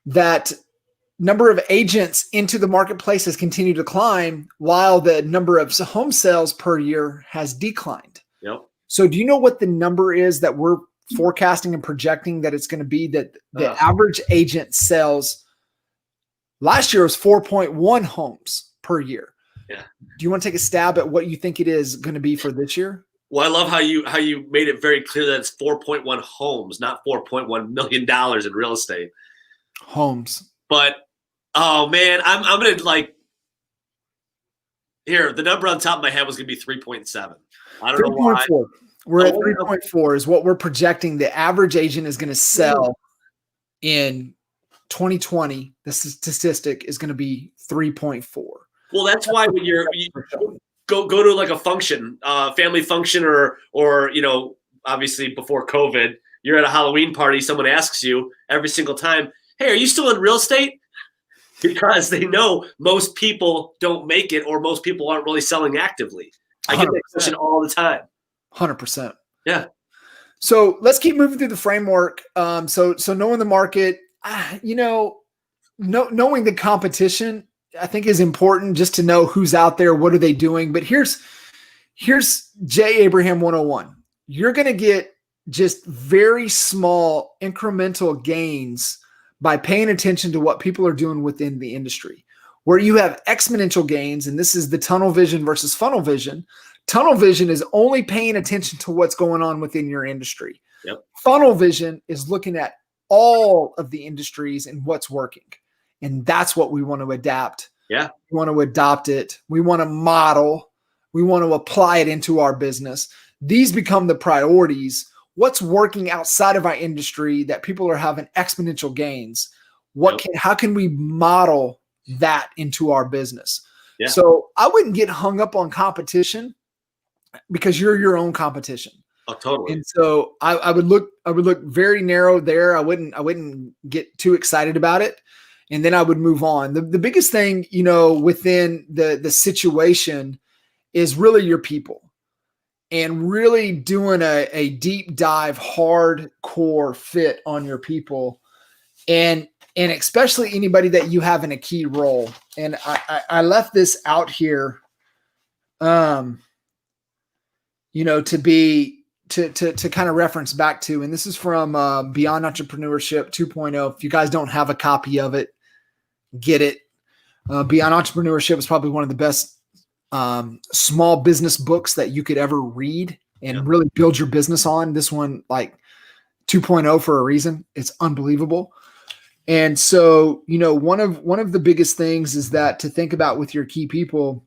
[SPEAKER 1] that number of agents into the marketplace has continued to climb while the number of home sales per year has declined.
[SPEAKER 2] Yep.
[SPEAKER 1] So do you know what the number is that we're forecasting and projecting that it's going to be, that the average agent sells? Last year was 4.1 homes per year.
[SPEAKER 2] Yeah.
[SPEAKER 1] Do you want to take a stab at what you think it is going to be for this year?
[SPEAKER 2] Well, I love how you made it very clear that it's 4.1 homes, not $4.1 million in real estate.
[SPEAKER 1] Homes.
[SPEAKER 2] But oh man, I'm gonna like here. The number on top of my head was gonna be 3.7. I don't know why.
[SPEAKER 1] We're at 3.4 is what we're projecting. The average agent is going to sell in 2020. The statistic is going to be 3.4.
[SPEAKER 2] Well, that's why when you go to like a function, family function, or you know, obviously before COVID, you're at a Halloween party. Someone asks you every single time, "Hey, are you still in real estate?" Because they know most people don't make it, or most people aren't really selling actively. I get that question all the time.
[SPEAKER 1] 100%.
[SPEAKER 2] Yeah.
[SPEAKER 1] So let's keep moving through the framework. So knowing the market, you know, knowing the competition, I think is important, just to know who's out there, what are they doing. But here's J. Abraham 101. You're going to get just very small incremental gains by paying attention to what people are doing within the industry. Where you have exponential gains, and this is the tunnel vision versus funnel vision. Tunnel vision is only paying attention to what's going on within your industry.
[SPEAKER 2] Yep.
[SPEAKER 1] Funnel vision is looking at all of the industries and what's working. And that's what we want to adapt.
[SPEAKER 2] Yeah.
[SPEAKER 1] We want to adopt it. We want to model. We want to apply it into our business. These become the priorities. What's working outside of our industry that people are having exponential gains? How can we model that into our business? Yeah. So I wouldn't get hung up on competition, because you're your own competition.
[SPEAKER 2] Oh, totally.
[SPEAKER 1] And so I would look very narrow there. I wouldn't get too excited about it. And then I would move on. The biggest thing, you know, within the situation is really your people, and really doing a deep dive, hardcore fit on your people. And especially anybody that you have in a key role. And I left this out here, you know, to kind of reference back to, and this is from Beyond Entrepreneurship 2.0. If you guys don't have a copy of it, get it. Beyond Entrepreneurship is probably one of the best small business books that you could ever read and really build your business on. This one, like 2.0 for a reason. It's unbelievable. And so, you know, one of the biggest things is that to think about with your key people,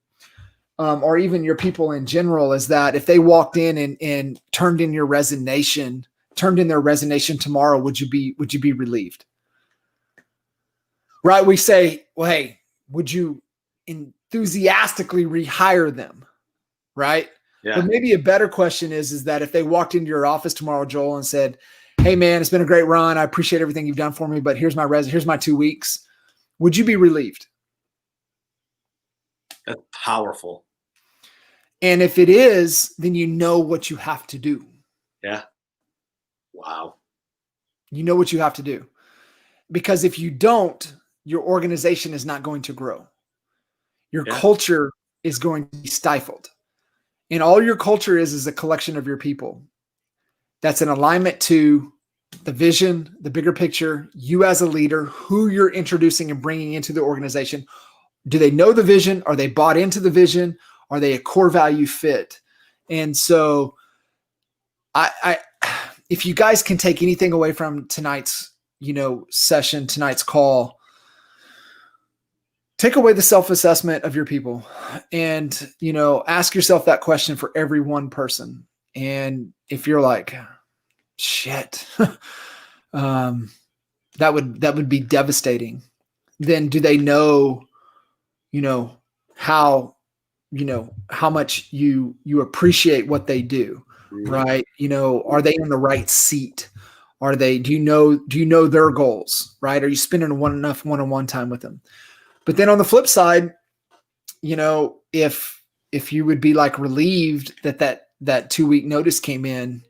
[SPEAKER 1] or even your people in general, is that if they walked in and turned in their resignation tomorrow, would you be relieved? Right? We say, well, hey, would you enthusiastically rehire them? Right? Yeah. But maybe a better question is that if they walked into your office tomorrow, Joel, and said, "Hey man, it's been a great run. I appreciate everything you've done for me, but here's my 2 weeks." Would you be relieved?
[SPEAKER 2] That's powerful.
[SPEAKER 1] And if it is, then you know what you have to do.
[SPEAKER 2] Yeah. Wow.
[SPEAKER 1] You know what you have to do. Because if you don't, your organization is not going to grow. Your culture is going to be stifled. And all your culture is a collection of your people. That's in alignment to the vision, the bigger picture, you as a leader, who you're introducing and bringing into the organization. Do they know the vision? Are they bought into the vision? Are they a core value fit? And so if you guys can take anything away from tonight's, you know, session, tonight's call, take away the self-assessment of your people and, you know, ask yourself that question for every one person. And if you're like, shit, that would be devastating. Then do they know, you know, how much you appreciate what they do, right? You know, are they in the right seat? Do you know their goals, right? Are you spending enough one-on-one time with them? But then on the flip side, you know, if you would be like relieved that 2 week notice came in,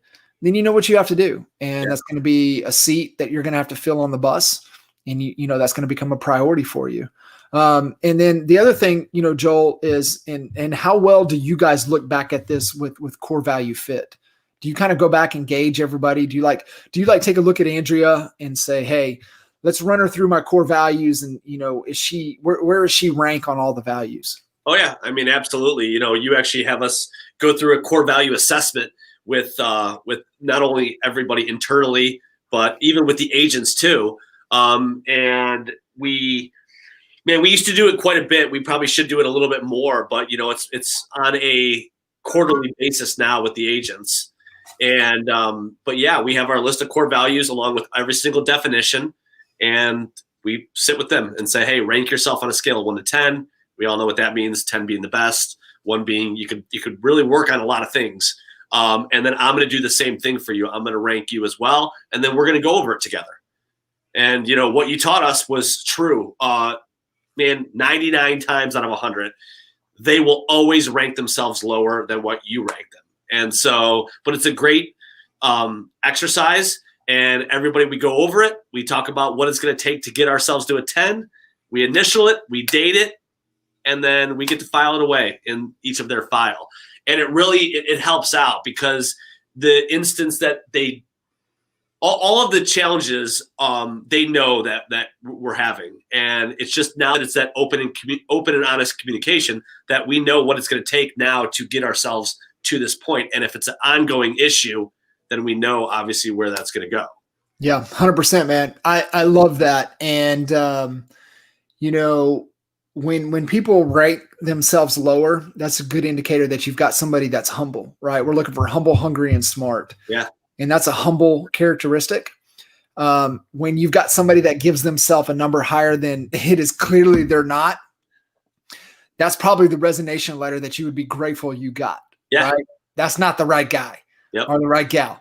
[SPEAKER 1] then you know what you have to do. And that's going to be a seat that you're going to have to fill on the bus. And you know, that's going to become a priority for you. And then the other thing, you know, Joel, is and how well do you guys look back at this with core value fit? Do you kind of go back and gauge everybody? Do you like take a look at Andrea and say, hey, let's run her through my core values, and where is she rank on all the values?
[SPEAKER 2] Oh yeah, I mean, absolutely. You actually have us go through a core value assessment with not only everybody internally, but even with the agents too. And we used to do it quite a bit. We probably should do it a little bit more, but it's on a quarterly basis now with the agents. And but yeah, we have our list of core values along with every single definition, and we sit with them and say, hey, rank yourself on a scale of 1 to 10. We all know what that means. 10 being the best, 1 being you could really work on a lot of things. And then I'm going to do the same thing for you. I'm going to rank you as well, and then we're going to go over it together. And what you taught us was true. Man, 99 times out of 100, they will always rank themselves lower than what you rank them. And so, but it's a great exercise, and everybody, we go over it. We talk about what it's going to take to get ourselves to a 10. We initial it, we date it, and then we get to file it away in each of their file. And it really, it helps out, because the instance that all of the challenges, they know that we're having, and it's just now that it's that open and honest communication that we know what it's going to take now to get ourselves to this point. And if it's an ongoing issue, then we know obviously where that's going to go.
[SPEAKER 1] Yeah, 100%, man. I love that. And when people rate themselves lower, that's a good indicator that you've got somebody that's humble, right? We're looking for humble, hungry, and smart.
[SPEAKER 2] Yeah.
[SPEAKER 1] And that's a humble characteristic. When you've got somebody that gives themselves a number higher than it is clearly they're not, that's probably the resignation letter that you would be grateful you got.
[SPEAKER 2] Yeah.
[SPEAKER 1] Right? That's not the right guy.
[SPEAKER 2] Yep.
[SPEAKER 1] Or the right gal.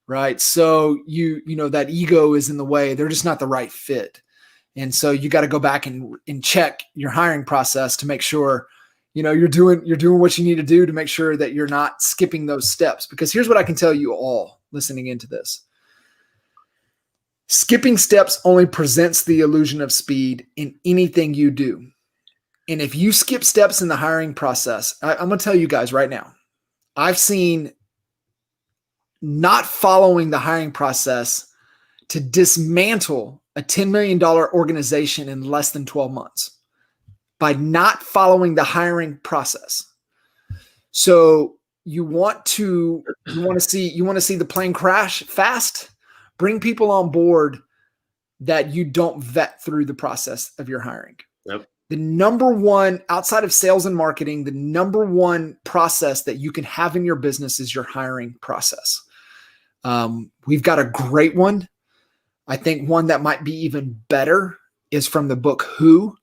[SPEAKER 1] Right. So that ego is in the way. They're just not the right fit. And so you got to go back and check your hiring process to make sure, you're doing what you need to do to make sure that you're not skipping those steps. Because here's what I can tell you all listening into this. Skipping steps only presents the illusion of speed in anything you do. And if you skip steps in the hiring process, I'm going to tell you guys right now, I've seen not following the hiring process to dismantle a $10 million organization in less than 12 months by not following the hiring process. So you want to see the plane crash fast, bring people on board that you don't vet through the process of your hiring.
[SPEAKER 2] Yep.
[SPEAKER 1] The number one, outside of sales and marketing, the number one process that you can have in your business is your hiring process. We've got a great one. I think one that might be even better is from the book Who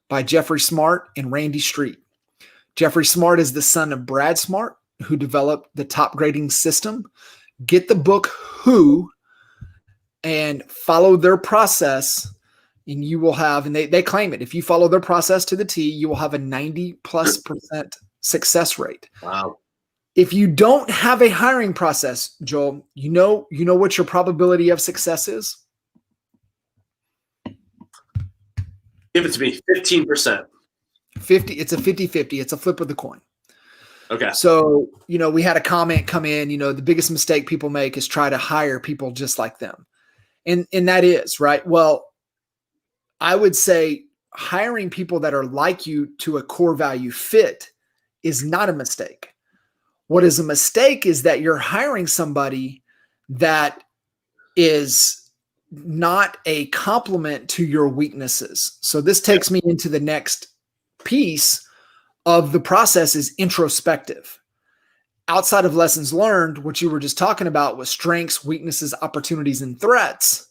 [SPEAKER 1] by Jeffrey Smart and Randy Street. Jeffrey Smart is the son of Brad Smart, who developed the top grading system. Get the book Who and follow their process, and you will have, and they claim it, if you follow their process to the T, you will have a 90+% success rate.
[SPEAKER 2] Wow.
[SPEAKER 1] If you don't have a hiring process, Joel, you know what your probability of success is?
[SPEAKER 2] Give it to me. 15%.
[SPEAKER 1] 50. It's a 50-50. It's a flip of the coin.
[SPEAKER 2] Okay.
[SPEAKER 1] So, we had a comment come in, the biggest mistake people make is try to hire people just like them. And that is, right? Well, I would say hiring people that are like you to a core value fit is not a mistake. What is a mistake is that you're hiring somebody that is not a complement to your weaknesses. So this takes me into the next piece of the process is introspective. Outside of lessons learned, what you were just talking about was strengths, weaknesses, opportunities, and threats.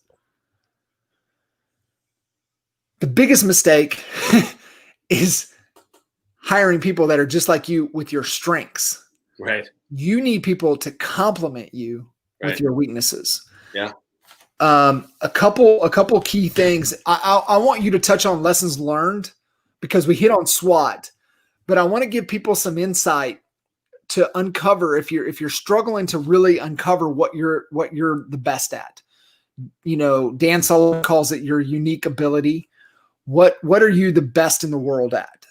[SPEAKER 1] The biggest mistake is hiring people that are just like you with your strengths.
[SPEAKER 2] Right.
[SPEAKER 1] You need people to complement you with your weaknesses.
[SPEAKER 2] Yeah.
[SPEAKER 1] A couple key things. I want you to touch on lessons learned because we hit on SWOT, but I want to give people some insight to uncover if you're struggling to really uncover what you're the best at. Dan Sullivan calls it your unique ability. What are you the best in the world at?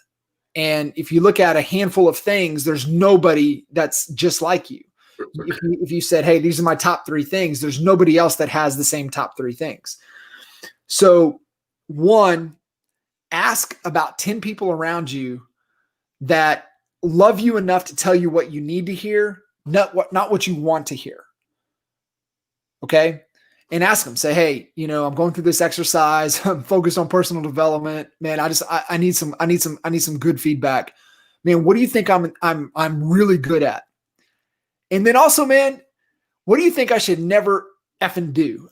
[SPEAKER 1] And if you look at a handful of things, there's nobody that's just like you. if you said, hey, these are my top 3 things, there's nobody else that has the same top 3 things. So 1, ask about 10 people around you that love you enough to tell you what you need to hear, not what you want to hear. Okay. And ask them, say, hey, I'm going through this exercise. I'm focused on personal development, man. I need some good feedback, man. What do you think I'm really good at? And then also, man, what do you think I should never effing do?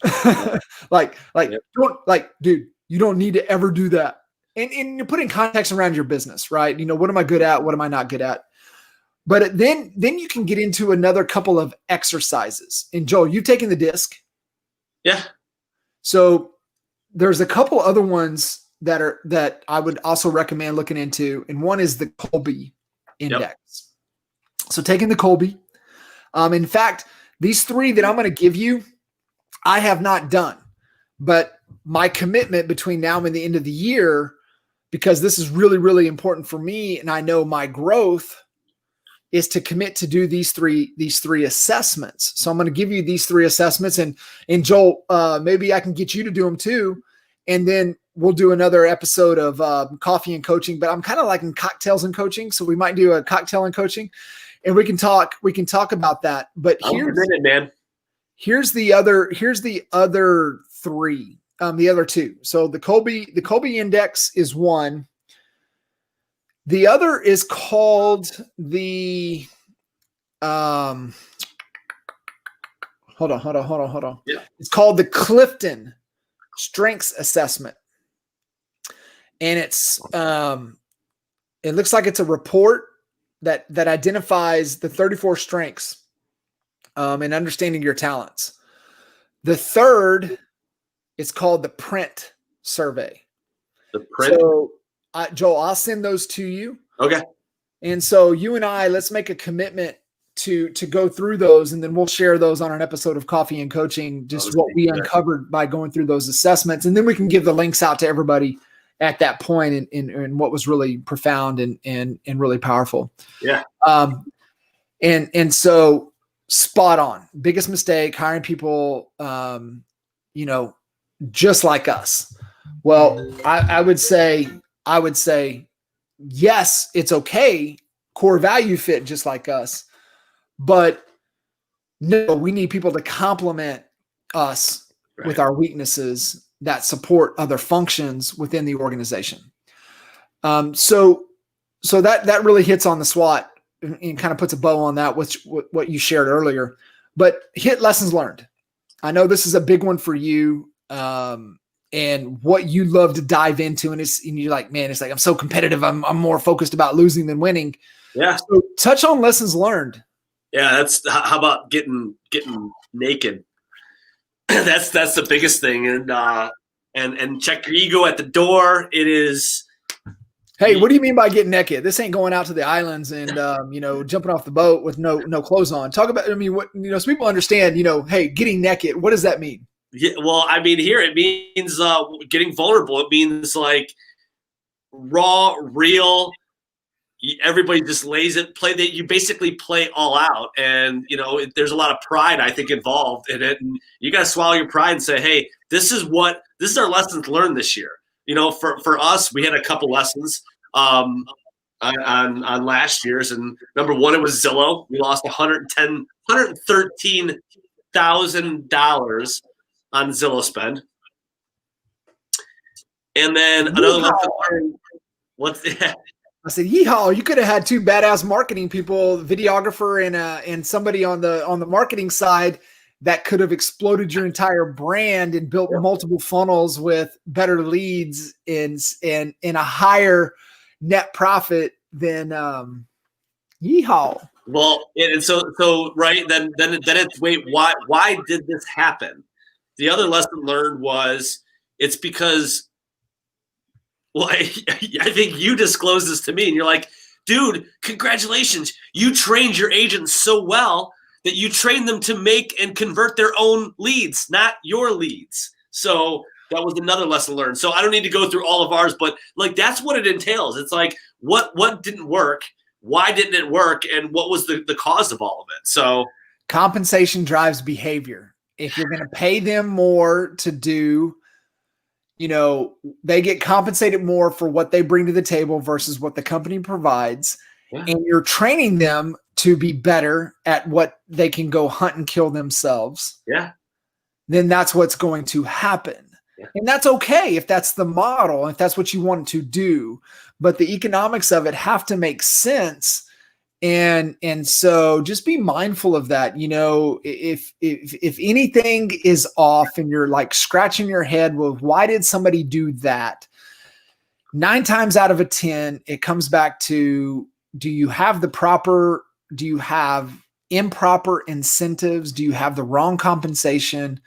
[SPEAKER 1] Dude, you don't need to ever do that. And you're putting context around your business, right? What am I good at? What am I not good at? But then you can get into another couple of exercises. And Joel, you've taken the DISC.
[SPEAKER 2] Yeah.
[SPEAKER 1] So there's a couple other ones that I would also recommend looking into. And one is the Kolbe Index. Yep. So taking the Kolbe. In fact, these 3 that I'm going to give you, I have not done. But my commitment between now and the end of the year, because this is really, really important for me, and I know my growth, is to commit to do these three assessments. So I'm going to give you these 3 assessments, and Joel, maybe I can get you to do them too. And then we'll do another episode of coffee and coaching, but I'm kind of liking cocktails and coaching. So we might do a cocktail and coaching, and we can talk about that. But here's the other 3, the other 2. So the Kolbe Index is 1. The other is called the hold on. Yeah. It's called the Clifton Strengths Assessment. And it's it looks like it's a report that identifies the 34 strengths and understanding your talents. The third is called the Print Survey.
[SPEAKER 2] The Print.
[SPEAKER 1] So Joel, I'll send those to you.
[SPEAKER 2] Okay.
[SPEAKER 1] And so you and I, let's make a commitment to go through those, and then we'll share those on an episode of Coffee and Coaching, just what we uncovered by going through those assessments. And then we can give the links out to everybody at that point and what was really profound and really powerful.
[SPEAKER 2] Yeah.
[SPEAKER 1] And so spot on. Biggest mistake, hiring people, just like us. Well, I would say, yes, it's okay. Core value fit just like us, but no, we need people to complement us with our weaknesses that support other functions within the organization. So that really hits on the SWOT and kind of puts a bow on that, what you shared earlier, but hit lessons learned. I know this is a big one for you. And what you love to dive into, and you're like, man, it's like, I'm so competitive. I'm more focused about losing than winning.
[SPEAKER 2] Yeah.
[SPEAKER 1] So touch on lessons learned.
[SPEAKER 2] Yeah. How about getting naked? that's the biggest thing. And check your ego at the door. It is.
[SPEAKER 1] Hey, what do you mean by getting naked? This ain't going out to the islands and, jumping off the boat with no clothes on. Talk about, so people understand, hey, getting naked, what does that mean?
[SPEAKER 2] Yeah, well, I mean, here it means getting vulnerable. It means like raw, real. Everybody just lays it, play that. You basically play all out, and there's a lot of pride, I think, involved in it. And you got to swallow your pride and say, "Hey, this is our lessons learned this year." For us, we had a couple lessons on last year's, and number 1, it was Zillow. We lost $113,000 on Zillow spend. And then another lesson learned.
[SPEAKER 1] I said, yeehaw, you could have had 2 badass marketing people, videographer and somebody on the marketing side that could have exploded your entire brand and built multiple funnels with better leads and a higher net profit than yeehaw.
[SPEAKER 2] Well, and so right then it's wait, why did this happen? The other lesson learned was it's because, well, I think you disclosed this to me, and you're like, dude, congratulations. You trained your agents so well that you trained them to make and convert their own leads, not your leads. So that was another lesson learned. So I don't need to go through all of ours, but like that's what it entails. It's like what didn't work, why didn't it work, and what was the cause of all of it. So
[SPEAKER 1] Compensation drives behavior. If you're going to pay them more to do, they get compensated more for what they bring to the table versus what the company provides. Yeah. And you're training them to be better at what they can go hunt and kill themselves.
[SPEAKER 2] Yeah.
[SPEAKER 1] Then that's what's going to happen. Yeah. And that's okay if that's the model, if that's what you want to do. But the economics of it have to make sense. And so just be mindful of that. If anything is off and you're like scratching your head, well, why did somebody do that? 9 times out of 10, it comes back to, do you have improper incentives? Do you have the wrong compensation?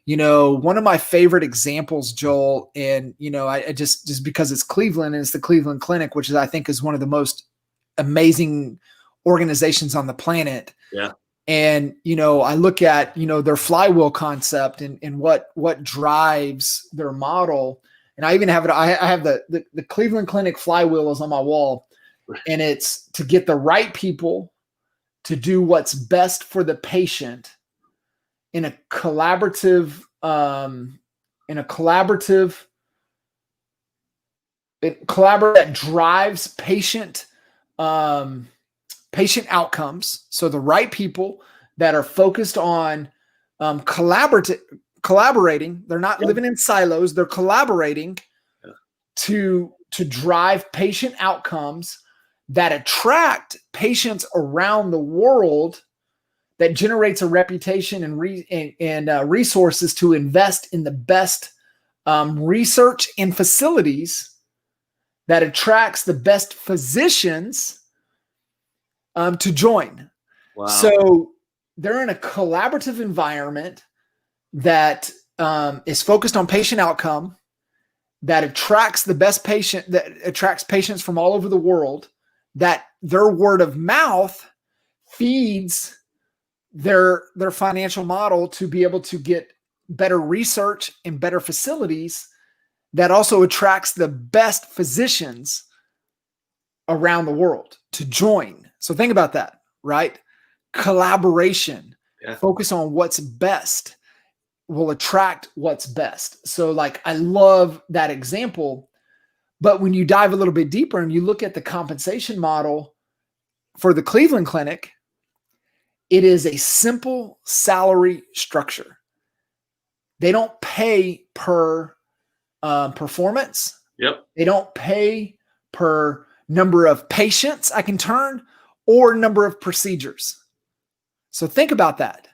[SPEAKER 1] One of my favorite examples, Joel, and, I just because it's Cleveland and it's the Cleveland Clinic, which I think is one of the most amazing organizations on the planet.
[SPEAKER 2] Yeah.
[SPEAKER 1] And, I look at, their flywheel concept and what drives their model. And I even have it. I have the Cleveland Clinic flywheel is on my wall, and it's to get the right people to do what's best for the patient in a collaborative that drives patient outcomes. So the right people that are focused on collaborating. They're not living in silos. They're collaborating to drive patient outcomes that attract patients around the world, that generates a reputation and resources to invest in the best research and facilities, that attracts the best physicians to join.
[SPEAKER 2] Wow.
[SPEAKER 1] So they're in a collaborative environment that is focused on patient outcome, that attracts the best patient, that attracts patients from all over the world, that their word of mouth feeds their financial model to be able to get better research and better facilities, that also attracts the best physicians around the world to join. So think about that, right? Collaboration, focus on what's best, will attract what's best. So like, I love that example. But when you dive a little bit deeper and you look at the compensation model for the Cleveland Clinic, it is a simple salary structure. They don't pay per performance.
[SPEAKER 2] Yep.
[SPEAKER 1] They don't pay per number of patients I can turn or number of procedures. So think about that.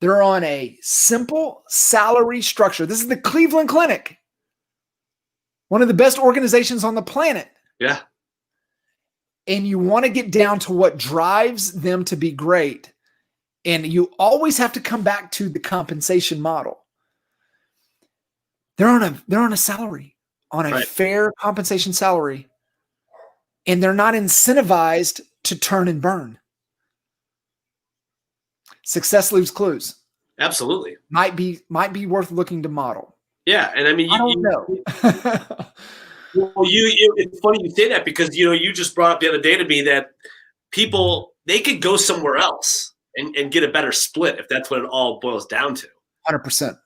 [SPEAKER 1] They're on a simple salary structure. This is the Cleveland Clinic, one of the best organizations on the planet.
[SPEAKER 2] Yeah.
[SPEAKER 1] And you want to get down to what drives them to be great. And you always have to come back to the compensation model. They're on a salary, on a fair compensation salary. And they're not incentivized to turn and burn. Success leaves clues.
[SPEAKER 2] Absolutely.
[SPEAKER 1] Might be worth looking to model.
[SPEAKER 2] Yeah. And I mean,
[SPEAKER 1] I don't know.
[SPEAKER 2] Well, it's funny you say that, because, you just brought up the other day to me that people, they could go somewhere else and get a better split if that's what it all boils down to.
[SPEAKER 1] 100%.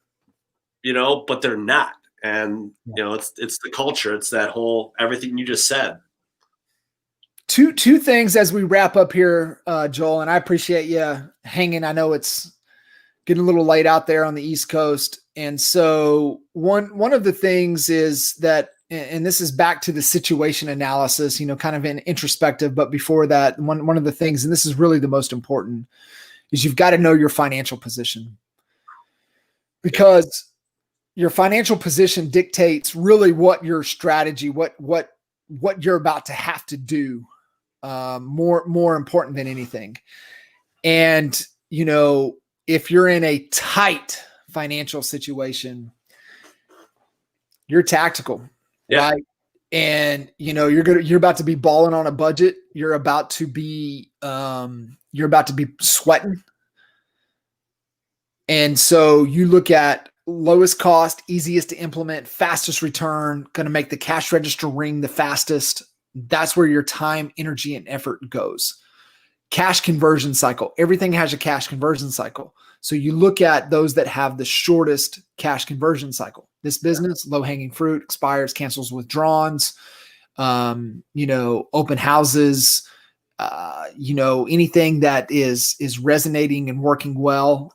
[SPEAKER 2] But they're not. And, it's the culture. It's that whole, everything you just said.
[SPEAKER 1] Two things as we wrap up here, Joel, and I appreciate you hanging. I know it's getting a little late out there on the East Coast. And so one of the things is that, and this is back to the situation analysis, kind of an introspective, but before that, one of the things, and this is really the most important, is you've got to know your financial position, because your financial position dictates really what your strategy, what you're about to have to do, more important than anything. And, if you're in a tight financial situation, you're tactical, right? And, you're about to be balling on a budget. You're about to be sweating. And so you look at lowest cost, easiest to implement, fastest return, going to make the cash register ring the fastest. That's where your time, energy, and effort goes. cash conversion cycle. Everything has a cash conversion cycle. So you look at those that have the shortest cash conversion cycle. This business, low-hanging fruit, expires, cancels withdrawals, open houses, anything that is resonating and working well.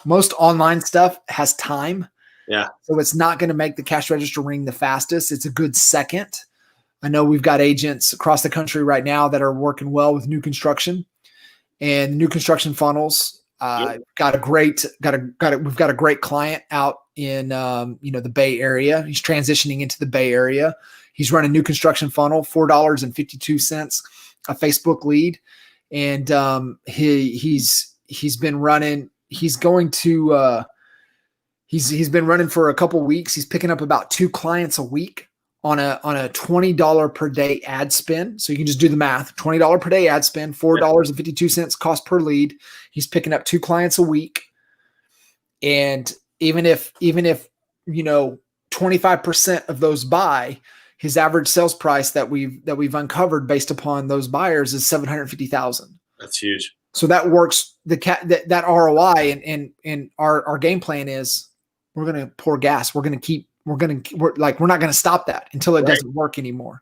[SPEAKER 1] Most online stuff has time.
[SPEAKER 2] Yeah.
[SPEAKER 1] So it's not going to make the cash register ring the fastest. It's a good second. I know we've got agents across the country right now that are working well with new construction and new construction funnels. We've got a great client out in the Bay Area. He's transitioning into the Bay Area. He's running new construction funnel, $4.52 a Facebook lead, and he's been running. He's been running for a couple weeks. He's picking up about 2 clients a week on a $20 per day ad spend. So you can just do the math. $20 per day ad spend, $4.52 cost per lead. He's picking up 2 clients a week. And even if 25% of those buy, his average sales price that we've uncovered based upon those buyers is $750,000.
[SPEAKER 2] That's huge.
[SPEAKER 1] So that works. That ROI and our game plan is we're going to pour gas. We're not going to stop that until it doesn't work anymore.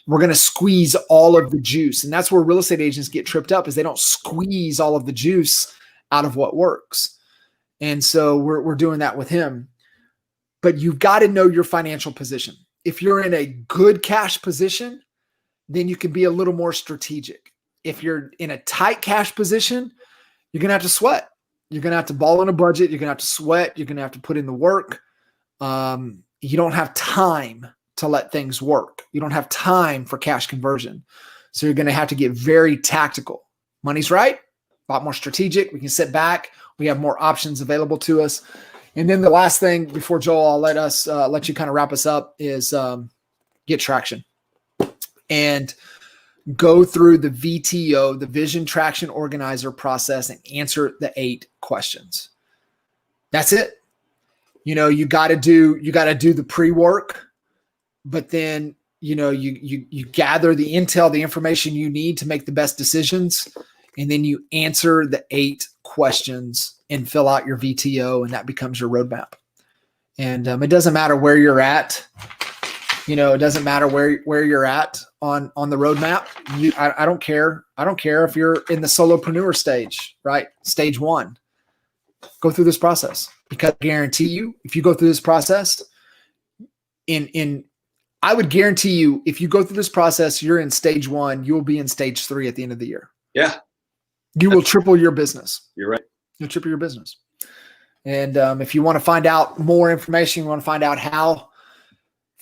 [SPEAKER 1] We're going to squeeze all of the juice. And that's where real estate agents get tripped up, is they don't squeeze all of the juice out of what works. And so we're doing that with him. But you've got to know your financial position. If you're in a good cash position, then you can be a little more strategic. If you're in a tight cash position, you're going to have to sweat. You're going to have to ball on a budget. You're going to have to sweat. You're going to have to put in the work. You don't have time to let things work. You don't have time for cash conversion. So you're going to have to get very tactical. Money's right, a lot more strategic. We can sit back. We have more options available to us. And then the last thing before Joel, I'll let you kind of wrap us up, is get traction and go through the VTO, the Vision Traction Organizer process, and answer the 8 questions. That's it. You got to do the pre-work, but then, you gather the intel, the information you need to make the best decisions. And then you answer the 8 questions and fill out your VTO, and that becomes your roadmap. And it doesn't matter where you're at. It doesn't matter where you're at on the roadmap. I don't care. I don't care if you're in the solopreneur stage, right? Stage 1. Go through this process, because I guarantee you, if you go through this process, I would guarantee you, if you go through this process, you're in stage 1, you will be in stage 3 at the end of the year.
[SPEAKER 2] Yeah.
[SPEAKER 1] You will triple your business.
[SPEAKER 2] You're right.
[SPEAKER 1] You'll triple your business. And if you want to find out more information, you want to find out how,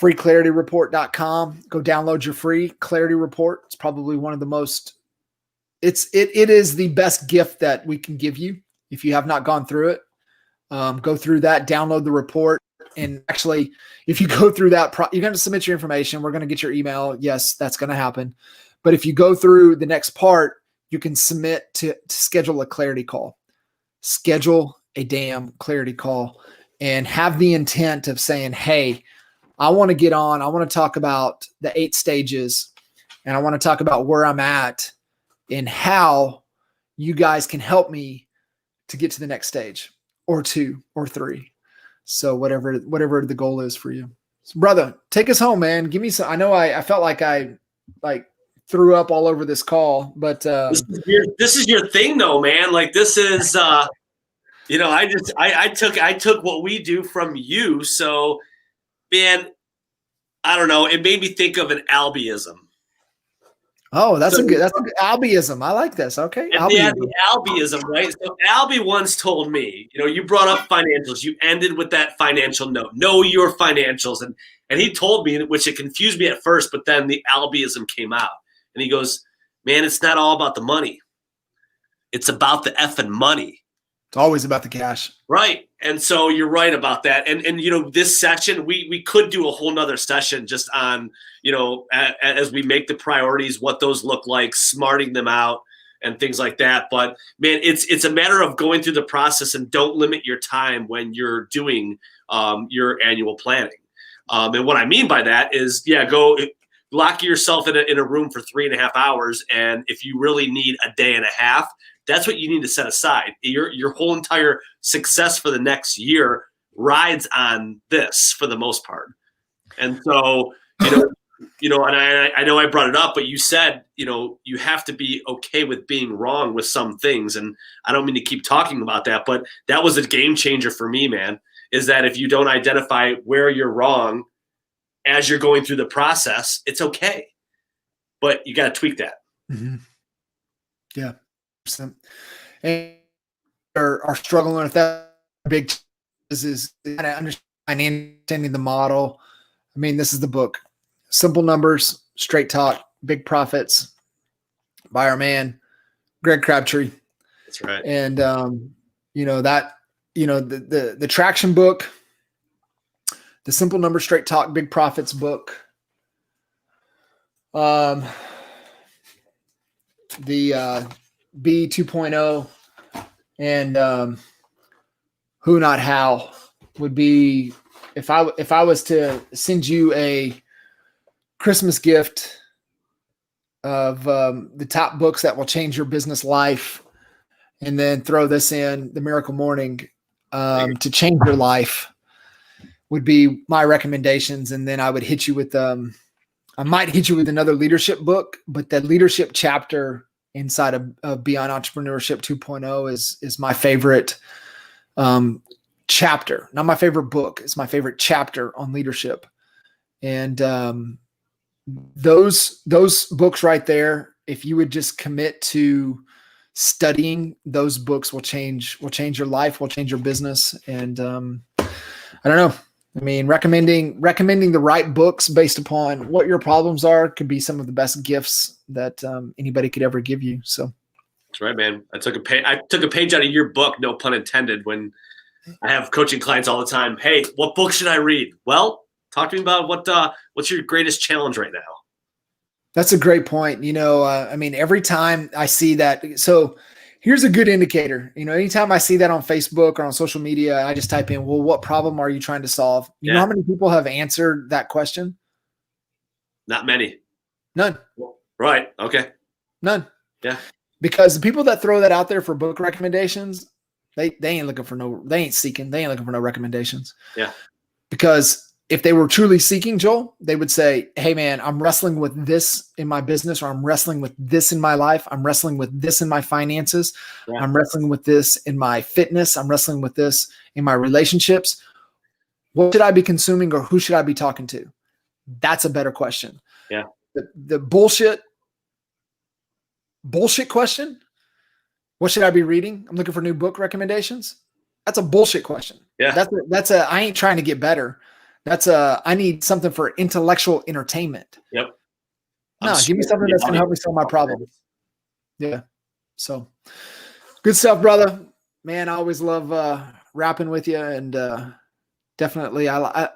[SPEAKER 1] freeclarityreport.com. Go download your free clarity report. It's probably one of the most, it is the best gift that we can give you. If you have not gone through it, go through that, download the report. And actually, if you go through that, you're going to submit your information. We're going to get your email. Yes, that's going to happen. But if you go through the next part, you can submit to schedule a clarity call. Schedule a damn clarity call and have the intent of saying, hey, I want to get on. I want to talk about the 8 stages, and I want to talk about where I'm at and how you guys can help me to get to the next stage, or 2 or 3. So whatever the goal is for you. So brother, take us home, man. Give me some. I know I felt like I threw up all over this call, but
[SPEAKER 2] this is your thing though, man. Like, this is I took what we do from you. So, man, I don't know. It made me think of an Albiism.
[SPEAKER 1] Oh, that's a good Albiism. I like this. Okay.
[SPEAKER 2] Yeah, the Albiism, right? So Albie once told me, you brought up financials. You ended with that financial note. Know your financials. And he told me, which it confused me at first, but then the Albiism came out. And he goes, man, it's not all about the money. It's about the effing money.
[SPEAKER 1] It's always about the cash.
[SPEAKER 2] Right. And so you're right about that. And this session, we could do a whole nother session just on, as we make the priorities, what those look like, smarting them out and things like that. But man, it's a matter of going through the process, and don't limit your time when you're doing your annual planning. And what I mean by that is, lock yourself in a room for 3.5 hours. And if you really need a day and a half, that's what you need to set aside. Your whole entire success for the next year rides on this for the most part. And so, and I know I brought it up, but you said, you have to be okay with being wrong with some things. And I don't mean to keep talking about that, but that was a game changer for me, man, is that if you don't identify where you're wrong as you're going through the process, it's okay. But you got to tweak that.
[SPEAKER 1] Mm-hmm. Yeah. And are struggling with that big is kind of understanding the model. I mean, this is the book. Simple Numbers, Straight Talk, Big Profits by our man, Greg Crabtree.
[SPEAKER 2] That's right.
[SPEAKER 1] And, the traction book, the Simple Numbers, Straight Talk, Big Profits book, the B 2.0 and Who Not How would be, if I was to send you a Christmas gift of the top books that will change your business life, and then throw this in, The Miracle Morning, to change your life, would be my recommendations. And then I would hit you with, I might hit you with another leadership book, but the leadership chapter inside of Beyond Entrepreneurship 2.0 is my favorite chapter. Not my favorite book. It's my favorite chapter on leadership. And those books right there, if you would just commit to studying those books, will change your life, will change your business. And I don't know. I mean, recommending the right books based upon what your problems are could be some of the best gifts that anybody could ever give you. So
[SPEAKER 2] that's right, man. I took a page out of your book, no pun intended, when I have coaching clients all the time. Hey, what book should I read? Well, talk to me about what's your greatest challenge right now.
[SPEAKER 1] That's a great point. I mean, every time I see that, so here's a good indicator. Anytime I see that on Facebook or on social media, I just type in, well, what problem are you trying to solve? You know how many people have answered that question?
[SPEAKER 2] Not many.
[SPEAKER 1] None.
[SPEAKER 2] Right. Okay.
[SPEAKER 1] None.
[SPEAKER 2] Yeah.
[SPEAKER 1] Because the people that throw that out there for book recommendations, they ain't looking for they ain't looking for no recommendations.
[SPEAKER 2] Yeah.
[SPEAKER 1] Because if they were truly seeking, Joel, they would say, hey man, I'm wrestling with this in my business, or I'm wrestling with this in my life. I'm wrestling with this in my finances. Yeah. I'm wrestling with this in my fitness. I'm wrestling with this in my relationships. What should I be consuming, or who should I be talking to? That's a better question.
[SPEAKER 2] Yeah.
[SPEAKER 1] The bullshit question. What should I be reading? I'm looking for new book recommendations. That's a bullshit question.
[SPEAKER 2] Yeah.
[SPEAKER 1] I ain't trying to get better. I need something for intellectual entertainment.
[SPEAKER 2] Yep.
[SPEAKER 1] No, give me something that's going to help me solve my problems. Yeah. So good stuff, brother. Man, I always love rapping with you, and definitely I'm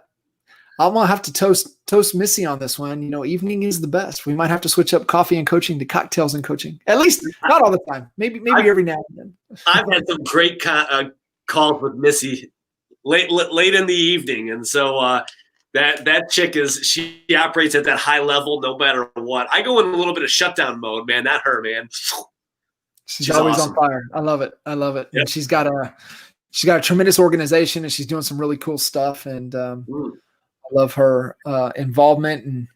[SPEAKER 1] gonna have to toast Missy on this one. Evening is the best. We might have to switch up coffee and coaching to cocktails and coaching. At least not all the time. Maybe every now and then.
[SPEAKER 2] I've had some great calls with Missy late in the evening, and so that chick she operates at that high level no matter what. I go in a little bit of shutdown mode, man. Not her, man.
[SPEAKER 1] She's always awesome. On fire. I love it. Yep. And she's got a tremendous organization, and she's doing some really cool stuff. And I love her involvement and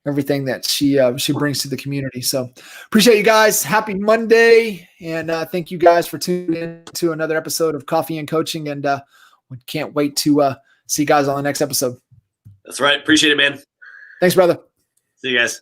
[SPEAKER 1] everything that she brings to the community. So appreciate you guys. Happy Monday, and thank you guys for tuning in to another episode of Coffee and Coaching. And we can't wait to see you guys on the next episode.
[SPEAKER 2] That's right. Appreciate it, man.
[SPEAKER 1] Thanks, brother.
[SPEAKER 2] See you guys.